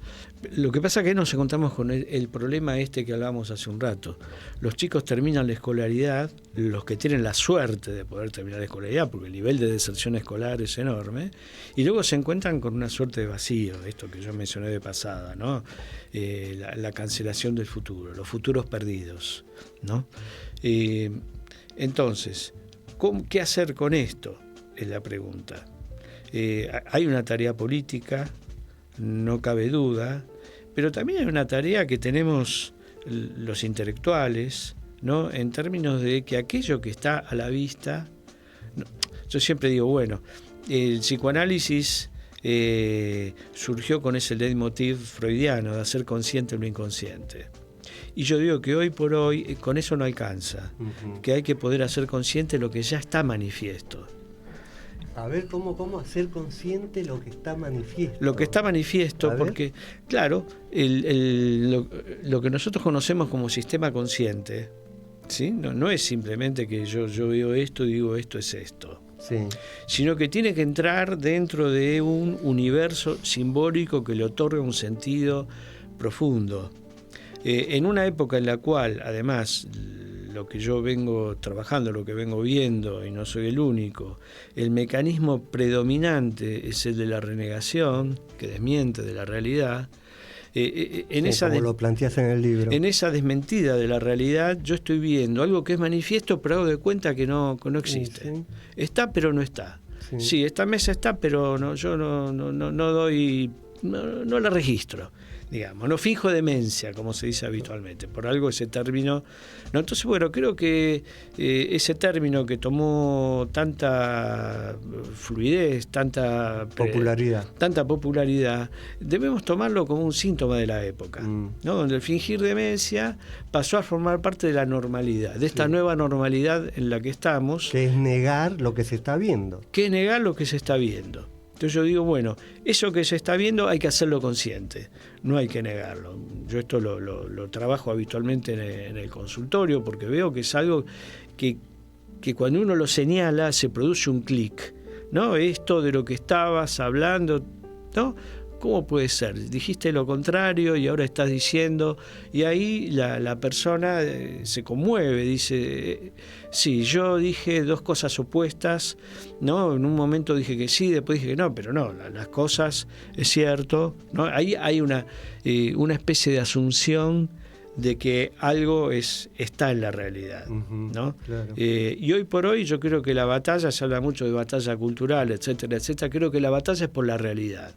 Lo que pasa es que nos encontramos con el problema que hablábamos hace un rato. Los chicos terminan la escolaridad, los que tienen la suerte de poder terminar la escolaridad, porque el nivel de deserción escolar es enorme, y luego se encuentran con una suerte de vacío, esto que yo mencioné de pasada, ¿no? La cancelación del futuro, los futuros perdidos, ¿no? Entonces, ¿qué hacer con esto? Es la pregunta. Hay una tarea política, no cabe duda, pero también hay una tarea que tenemos los intelectuales, ¿no? En términos de que aquello que está a la vista, yo siempre digo, el psicoanálisis surgió con ese leitmotiv freudiano de hacer consciente lo inconsciente. Y yo digo que hoy por hoy con eso no alcanza, que hay que poder hacer consciente lo que ya está manifiesto. A ver, ¿cómo hacer consciente lo que está manifiesto? Lo que está manifiesto, porque, claro, lo que nosotros conocemos como sistema consciente, ¿sí? No es simplemente que yo veo esto y digo esto es esto. sino que tiene que entrar dentro de un universo simbólico que le otorga un sentido profundo. En una época en la cual, además, lo que yo vengo trabajando, lo que vengo viendo, y no soy el único, el mecanismo predominante es el de la renegación, que desmiente de la realidad. Como lo planteas en el libro. En esa desmentida de la realidad, yo estoy viendo algo que es manifiesto, pero hago de cuenta que no existe. Sí. Está, pero no está. Sí, esta mesa está, pero no, yo no doy, no la registro. Digamos, no finjo demencia, como se dice habitualmente, por algo ese término. No, entonces, bueno, creo que ese término que tomó tanta fluidez, tanta popularidad, debemos tomarlo como un síntoma de la época, ¿no? Donde el fingir demencia pasó a formar parte de la normalidad, de esta nueva normalidad en la que estamos. Que es negar lo que se está viendo. Entonces yo digo, bueno, eso que se está viendo hay que hacerlo consciente, no hay que negarlo. Yo esto lo trabajo habitualmente en el consultorio, porque veo que es algo que cuando uno lo señala se produce un clic, ¿no? Esto de lo que estabas hablando, ¿no? ¿Cómo puede ser? Dijiste lo contrario y ahora estás diciendo, y ahí la persona se conmueve, dice, sí, yo dije dos cosas opuestas, ¿no? En un momento dije que sí, después dije que no, pero no, las cosas, es cierto, ¿no? Ahí hay una especie de asunción de que algo está en la realidad, ¿no? Claro. Y hoy por hoy yo creo que la batalla, se habla mucho de batalla cultural, etcétera, etcétera, creo que la batalla es por la realidad.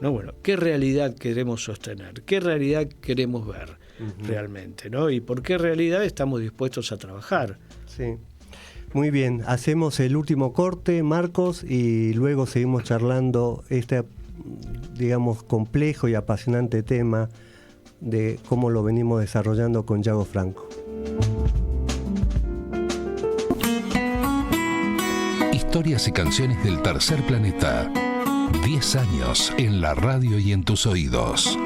No, bueno, ¿qué realidad queremos sostener? ¿Qué realidad queremos ver realmente? ¿No? ¿Y por qué realidad estamos dispuestos a trabajar? Sí. Muy bien, hacemos el último corte, Marcos, y luego seguimos charlando digamos, complejo y apasionante tema de cómo lo venimos desarrollando con Yago Franco. Historias y canciones del tercer planeta. 10 años en la radio y en tus oídos.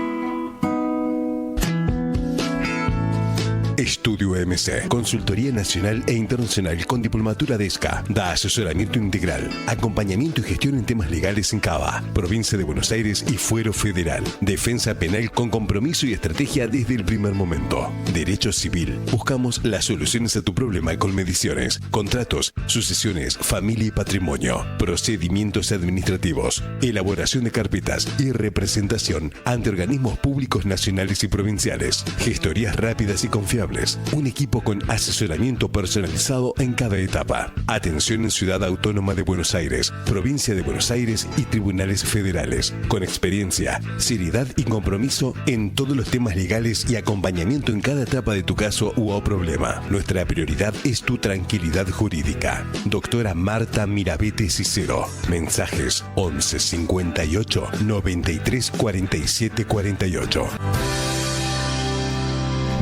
Estudio MC, consultoría nacional e internacional con diplomatura de ESCA. Da asesoramiento integral, acompañamiento y gestión en temas legales en Cava, provincia de Buenos Aires y fuero federal. Defensa penal con compromiso y estrategia desde el primer momento. Derecho civil. Buscamos las soluciones a tu problema con mediciones, contratos, sucesiones, familia y patrimonio. Procedimientos administrativos. Elaboración de carpetas y representación ante organismos públicos nacionales y provinciales. Gestorías rápidas y confiables. Un equipo con asesoramiento personalizado en cada etapa. Atención en Ciudad Autónoma de Buenos Aires, Provincia de Buenos Aires y tribunales federales. Con experiencia, seriedad y compromiso en todos los temas legales y acompañamiento en cada etapa de tu caso o problema. Nuestra prioridad es tu tranquilidad jurídica. Doctora Marta Mirabete Cicero. Mensajes 11 58 93 47 48.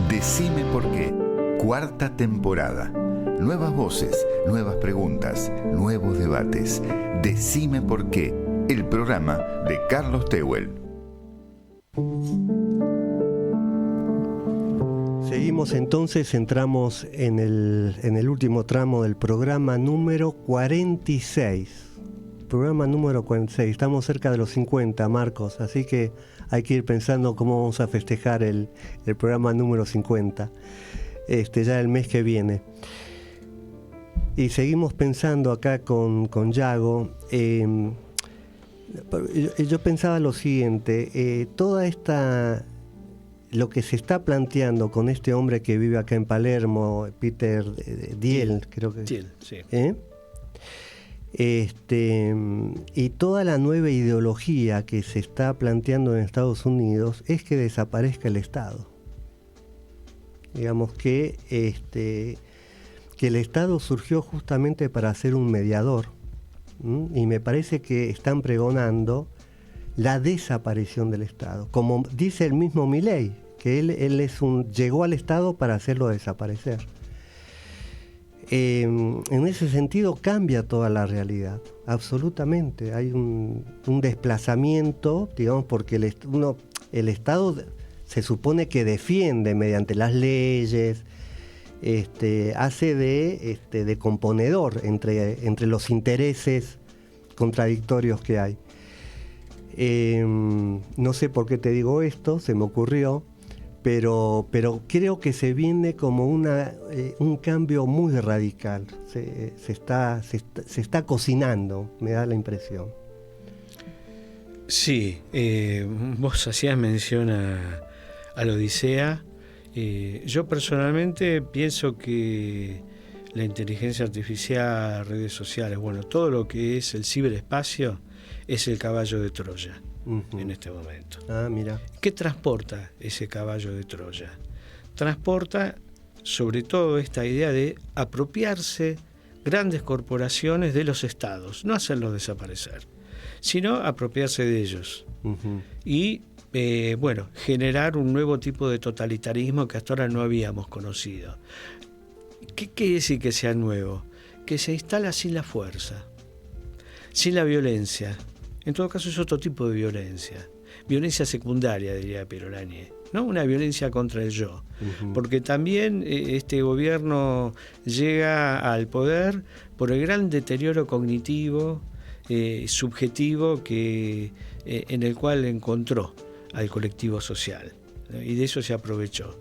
Decime por qué. 4ª temporada. Nuevas voces, nuevas preguntas, nuevos debates. Decime por qué. El programa de Carlos Tehuel. Seguimos entonces, entramos en el último tramo del programa número 46. Programa número 46. Estamos cerca de los 50, Marcos, así que hay que ir pensando cómo vamos a festejar el programa número 50, ya el mes que viene. Y seguimos pensando acá con Yago. Yo pensaba lo siguiente, lo que se está planteando con este hombre que vive acá en Palermo, Peter Thiel, creo que Thiel, sí. Y toda la nueva ideología que se está planteando en Estados Unidos es que desaparezca el Estado. Digamos que el Estado surgió justamente para ser un mediador, y me parece que están pregonando la desaparición del Estado, como dice el mismo Milei, que él llegó al Estado para hacerlo desaparecer. En ese sentido cambia toda la realidad, absolutamente. Hay un desplazamiento, digamos, porque el Estado se supone que defiende mediante las leyes, hace de componedor entre los intereses contradictorios que hay. No sé por qué te digo esto, se me ocurrió, pero creo que se viene como un cambio muy radical. Se está cocinando, me da la impresión. Sí, vos hacías mención a la Odisea. Yo personalmente pienso que la inteligencia artificial, redes sociales, bueno, todo lo que es el ciberespacio es el caballo de Troya en este momento. Ah, mira. ¿Qué transporta ese caballo de Troya? Transporta sobre todo esta idea de apropiarse grandes corporaciones de los estados, no hacerlos desaparecer, sino apropiarse de ellos. Y generar un nuevo tipo de totalitarismo que hasta ahora no habíamos conocido. ¿Qué quiere decir que sea nuevo? Que se instala sin la fuerza, sin la violencia. En todo caso es otro tipo de violencia secundaria, diría Piero Lanier, ¿no? Una violencia contra el yo. Porque también este gobierno llega al poder por el gran deterioro cognitivo, subjetivo en el cual encontró al colectivo social, ¿no? Y de eso se aprovechó.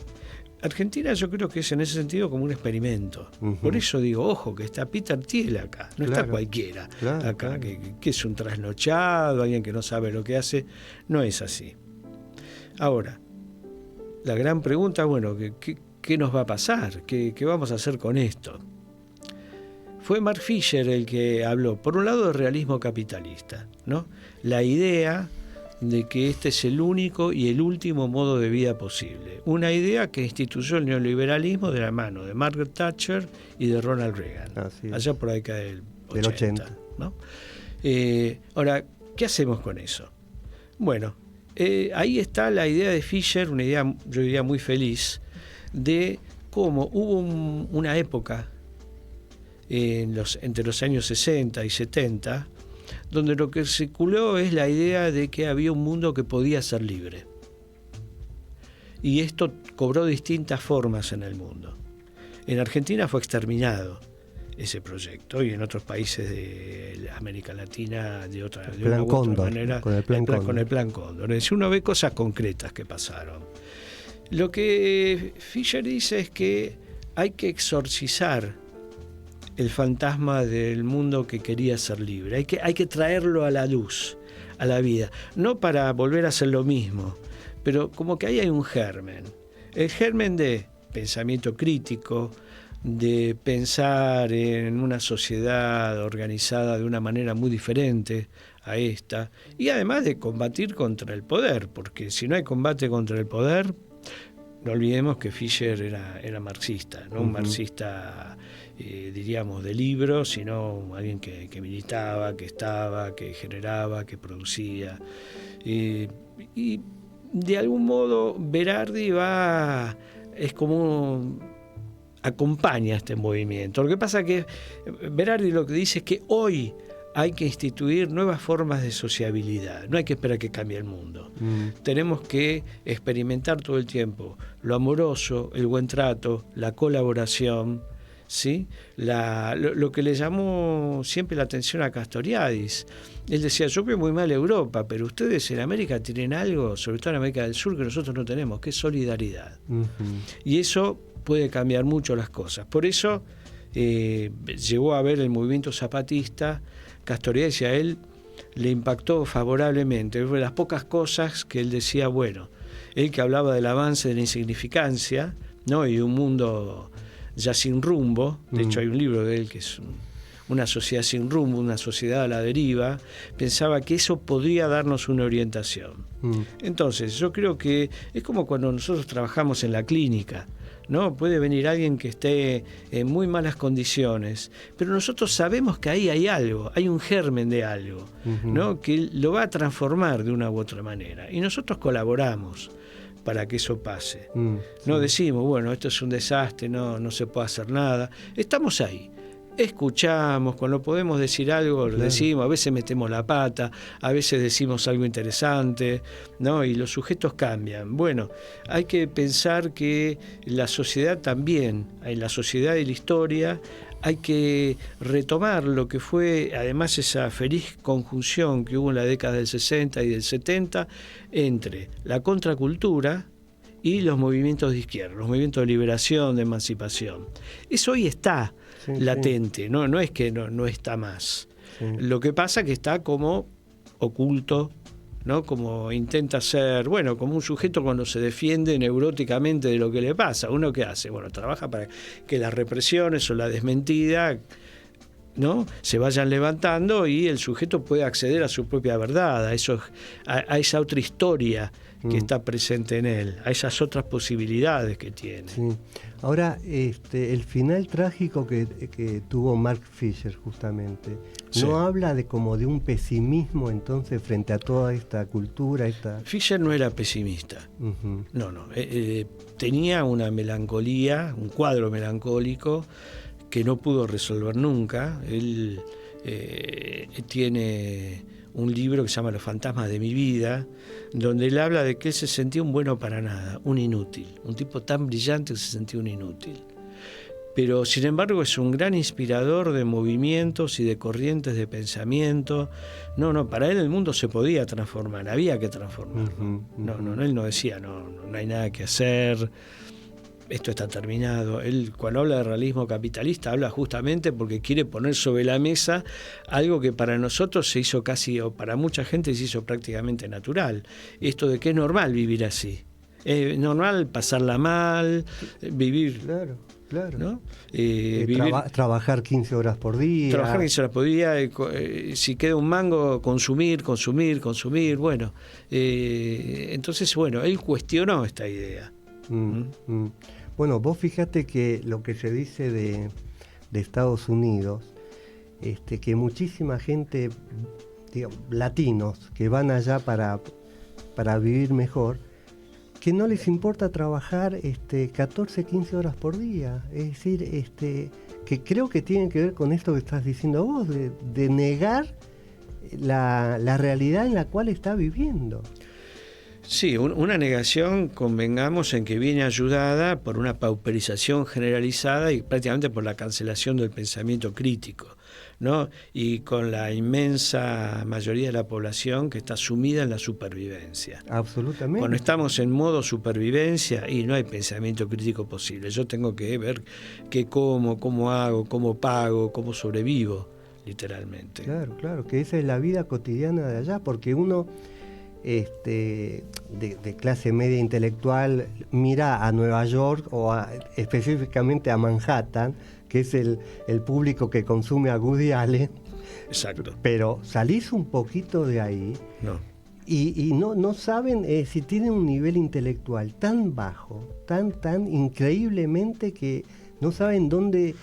Argentina yo creo que es en ese sentido como un experimento. Por eso digo, ojo, que está Peter Thiel acá, no está cualquiera acá, que es un trasnochado, alguien que no sabe lo que hace. No es así. Ahora, la gran pregunta, bueno, ¿qué nos va a pasar? ¿Qué vamos a hacer con esto? Fue Mark Fisher el que habló, por un lado, de realismo capitalista, ¿no? La idea de que este es el único y el último modo de vida posible. Una idea que instituyó el neoliberalismo de la mano de Margaret Thatcher y de Ronald Reagan, allá por acá del 80. ¿No? Ahora, ¿qué hacemos con eso? Bueno, ahí está la idea de Fisher, una idea, yo diría, muy feliz, de cómo hubo una época entre los años 60 y 70, donde lo que circuló es la idea de que había un mundo que podía ser libre. Y esto cobró distintas formas en el mundo. En Argentina fue exterminado ese proyecto, y en otros países de América Latina de una u otra manera, con el Plan Cóndor. Es decir, uno ve cosas concretas que pasaron. Lo que Fisher dice es que hay que exorcizar el fantasma del mundo que quería ser libre. Hay que traerlo a la luz, a la vida. No para volver a hacer lo mismo, pero como que ahí hay un germen. El germen de pensamiento crítico, de pensar en una sociedad organizada de una manera muy diferente a esta, y además de combatir contra el poder, porque si no hay combate contra el poder, no olvidemos que Fisher era marxista, no un marxista diríamos de libro, sino alguien que militaba, que estaba, que generaba, que producía. Y de algún modo Berardi es como acompaña este movimiento. Lo que pasa es que Berardi lo que dice es que hoy hay que instituir nuevas formas de sociabilidad. No hay que esperar que cambie el mundo. Tenemos que experimentar todo el tiempo lo amoroso, el buen trato, la colaboración, ¿sí? Lo que le llamó siempre la atención a Castoriadis. Él decía, yo veo muy mal Europa, pero ustedes en América tienen algo, sobre todo en América del Sur, que nosotros no tenemos, que es solidaridad. Y eso puede cambiar mucho las cosas. Por eso llegó a ver el movimiento zapatista. Castoriadis a él le impactó favorablemente. Fue de las pocas cosas que él decía, bueno, él que hablaba del avance de la insignificancia, ¿no? Y un mundo ya sin rumbo. De hecho hay un libro de él que es una sociedad sin rumbo, una sociedad a la deriva. Pensaba que eso podría darnos una orientación. Entonces yo creo que es como cuando nosotros trabajamos en la clínica, ¿no? Puede venir alguien que esté en muy malas condiciones, pero nosotros sabemos que ahí hay algo, hay un germen de algo, ¿no? Que lo va a transformar de una u otra manera. Y nosotros colaboramos para que eso pase. No decimos, bueno, esto es un desastre, no se puede hacer nada. Estamos ahí. escuchamos, cuando podemos decir algo lo decimos, a veces metemos la pata, a veces decimos algo interesante, ¿no? Y los sujetos cambian. Bueno, hay que pensar que la sociedad también, en la sociedad y la historia, hay que retomar lo que fue, además, esa feliz conjunción que hubo en la década del 60 y del 70 entre la contracultura y los movimientos de izquierda, los movimientos de liberación, de emancipación. Eso hoy está latente, sí. No es que no está más. Sí. Lo que pasa es que está como oculto, ¿no? Como intenta ser, bueno, como un sujeto cuando se defiende neuróticamente de lo que le pasa. ¿Uno qué hace? Bueno, trabaja para que las represiones o la desmentida, ¿no?, se vayan levantando y el sujeto pueda acceder a su propia verdad, a esa otra historia que está presente en él, a esas otras posibilidades que tiene. Sí. Ahora, el final trágico que tuvo Mark Fisher, justamente, ¿no habla de como de un pesimismo entonces frente a toda esta cultura? Fisher no era pesimista. Uh-huh. No. Tenía una melancolía, un cuadro melancólico que no pudo resolver nunca. Él tiene un libro que se llama Los fantasmas de mi vida, donde él habla de que él se sentía un bueno para nada, un inútil, un tipo tan brillante que se sentía un inútil. Pero sin embargo es un gran inspirador de movimientos y de corrientes de pensamiento. No, para él el mundo se podía transformar, había que transformarlo. Uh-huh, uh-huh. No, él no decía, no hay nada que hacer, esto está terminado. Él, cuando habla de realismo capitalista, habla justamente porque quiere poner sobre la mesa algo que para nosotros se hizo casi, o para mucha gente se hizo prácticamente natural. Esto de que es normal vivir así. Es normal pasarla mal, vivir... Claro. ¿No? Trabajar 15 horas por día. Trabajar 15 horas por día, si queda un mango, consumir. Bueno, entonces, él cuestionó esta idea. Bueno, vos fíjate que lo que se dice de Estados Unidos, que muchísima gente, digamos, latinos, que van allá para vivir mejor, que no les importa trabajar 14, 15 horas por día. Es decir, que creo que tiene que ver con esto que estás diciendo vos, de negar la realidad en la cual está viviendo. Sí, una negación, convengamos en que viene ayudada por una pauperización generalizada y prácticamente por la cancelación del pensamiento crítico, ¿no? Y con la inmensa mayoría de la población que está sumida en la supervivencia. Absolutamente. Cuando estamos en modo supervivencia y no hay pensamiento crítico posible. Yo tengo que ver qué como, cómo hago, cómo pago, cómo sobrevivo, literalmente. Claro, que esa es la vida cotidiana de allá, porque uno... de clase media intelectual mira a Nueva York o específicamente a Manhattan, que es el público que consume a Woody Allen. Exacto. Pero salís un poquito de ahí y no saben si tienen un nivel intelectual tan bajo, tan increíblemente, que no saben dónde,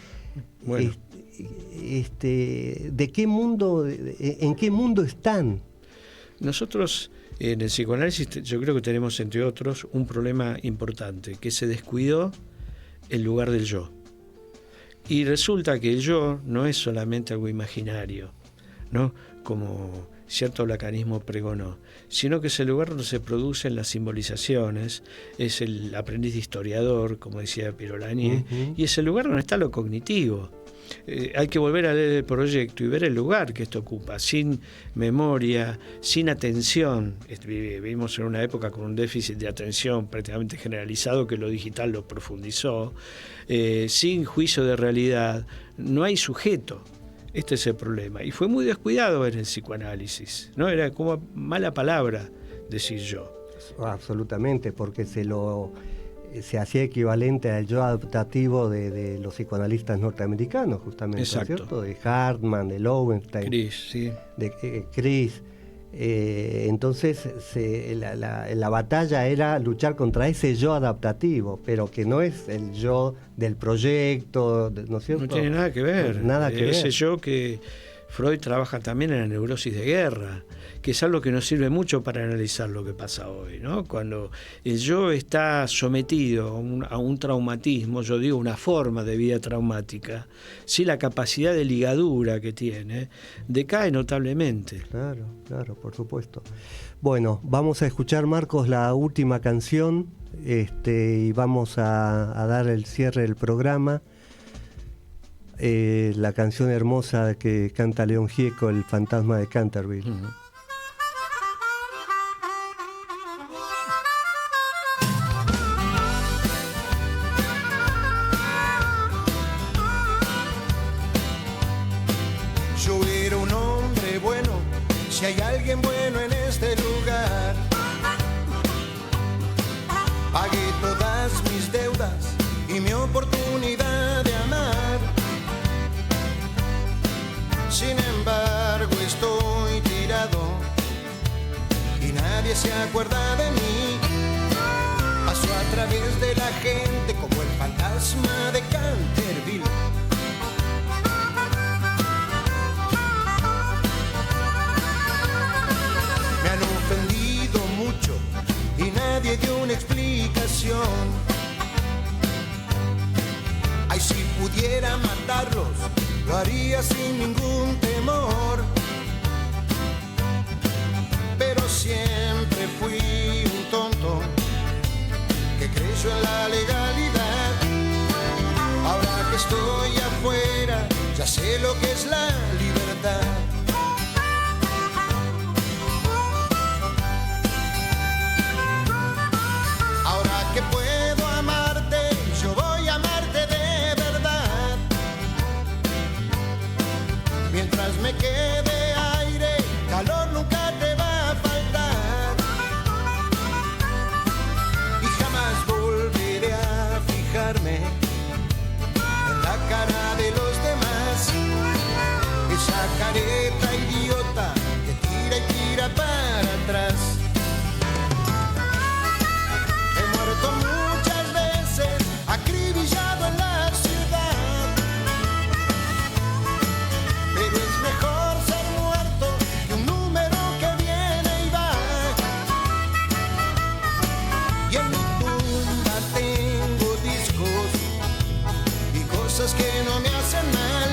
de qué mundo, en qué mundo están. Nosotros en el psicoanálisis yo creo que tenemos, entre otros, un problema importante, que se descuidó el lugar del yo. Y resulta que el yo no es solamente algo imaginario, ¿no?, como cierto lacanismo pregonó, sino que es el lugar donde se producen las simbolizaciones, es el aprendiz de historiador, como decía Piero Lanier, y es el lugar donde está lo cognitivo. Hay que volver a leer el proyecto y ver el lugar que esto ocupa, sin memoria, sin atención. Vivimos en una época con un déficit de atención prácticamente generalizado, que lo digital lo profundizó, sin juicio de realidad, no hay sujeto. Este es el problema. Y fue muy descuidado en el psicoanálisis, ¿no? Era como mala palabra decir yo. Absolutamente, porque se hacía equivalente al yo adaptativo de los psicoanalistas norteamericanos, justamente. Exacto. ¿Cierto? De Hartman, de Lowenstein, de Chris. Entonces la batalla era luchar contra ese yo adaptativo, pero que no es el yo del proyecto, ¿no es cierto? No tiene nada que ver. Ese yo que Freud trabaja también en la neurosis de guerra, que es algo que nos sirve mucho para analizar lo que pasa hoy, ¿no? Cuando el yo está sometido a un traumatismo, yo digo una forma de vida traumática, sí, la capacidad de ligadura que tiene decae notablemente. Claro, por supuesto. Bueno, vamos a escuchar, Marcos, la última canción y vamos a dar el cierre del programa. La canción hermosa que canta León Gieco, El fantasma de Canterville. Yo era un hombre bueno, si hay alguien bueno en este lugar. Pagué todas mis deudas y mi oportunidad de amar. Sin embargo estoy tirado y nadie se acuerda de mí. Paso a través de la gente como el fantasma de Canterville. Me han ofendido mucho y nadie dio una explicación. Ay, si pudiera matarlos, lo haría sin ningún temor. Pero siempre fui un tonto que creyó en la legalidad. Ahora que estoy afuera, ya sé lo que es la libertad. Ahora que puedo amarte, yo voy a amarte de verdad. Mientras me quede aire, calor nunca te va a faltar. Y jamás volveré a fijarme en la cara de los demás. Esa careta idiota que tira y tira para atrás. He muerto muchas veces, acribillado en la ciudad. Pero es mejor ser muerto que un número que viene y va. Y en mi tumba tengo discos y cosas que no me hacen mal.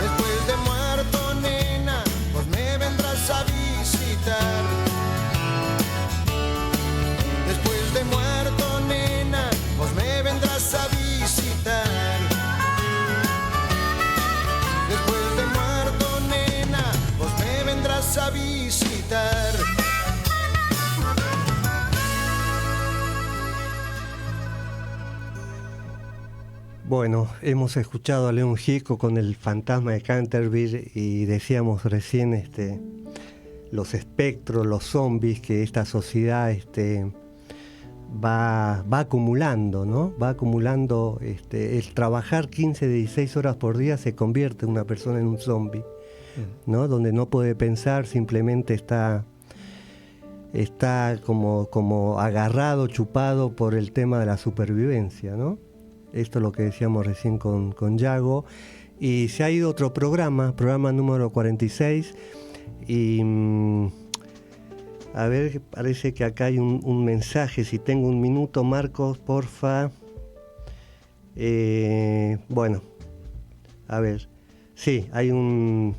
Después de muerto, nena, pues me vendrás a visitar. Después de muerto, nena, pues me vendrás a visitar. Después de muerto, nena, pues me vendrás a visitar. Bueno, hemos escuchado a León Gieco con El fantasma de Canterville y decíamos recién los espectros, los zombies que esta sociedad va acumulando, ¿no? Va acumulando, el trabajar 15, 16 horas por día se convierte una persona en un zombie, ¿no? Donde no puede pensar, simplemente está como agarrado, chupado por el tema de la supervivencia, ¿no? Esto es lo que decíamos recién con Yago. Y se ha ido otro programa número 46. Y a ver, parece que acá hay un mensaje. Si tengo un minuto, Marcos, porfa. Bueno, a ver. Sí, hay un...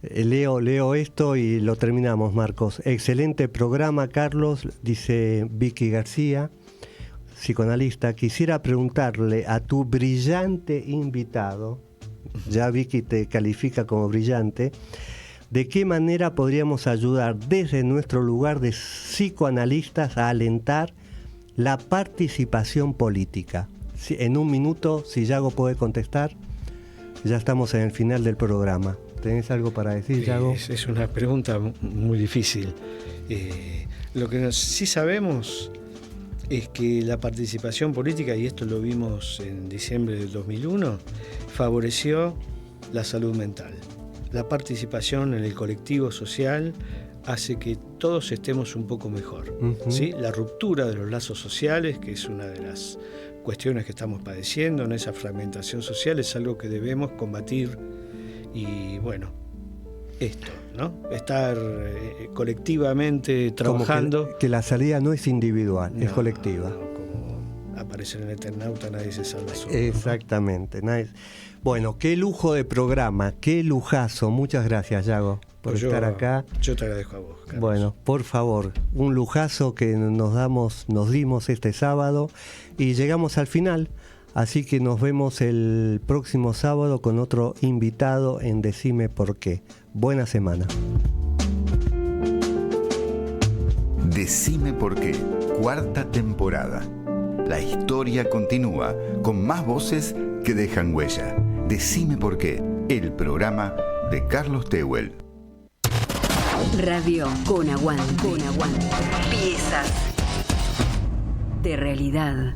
Leo esto y lo terminamos, Marcos. Excelente programa, Carlos, dice Vicky García, psicoanalista. Quisiera preguntarle a tu brillante invitado, ya Vicky te califica como brillante, ¿de qué manera podríamos ayudar desde nuestro lugar de psicoanalistas a alentar la participación política? En un minuto, si Yago puede contestar, ya estamos en el final del programa. ¿Tenés algo para decir, Yago? Es una pregunta muy difícil. Lo que sí sabemos es que la participación política, y esto lo vimos en diciembre del 2001, favoreció la salud mental. La participación en el colectivo social hace que todos estemos un poco mejor. ¿Sí? La ruptura de los lazos sociales, que es una de las cuestiones que estamos padeciendo en esa fragmentación social, es algo que debemos combatir Y bueno, esto, ¿no? Estar colectivamente trabajando. Como que la salida no es individual, es colectiva. Como aparecer en Eternauta, nadie se salva solo. Exactamente. Bueno, qué lujo de programa, qué lujazo. Muchas gracias, Yago, por estar acá. Yo te agradezco a vos, Carlos. Bueno, por favor, un lujazo que nos dimos este sábado y llegamos al final. Así que nos vemos el próximo sábado con otro invitado en Decime Por Qué. Buena semana. Decime Por Qué, 4ª temporada. La historia continúa con más voces que dejan huella. Decime Por Qué, el programa de Carlos Tehuel. Radio con aguante. Piezas de realidad.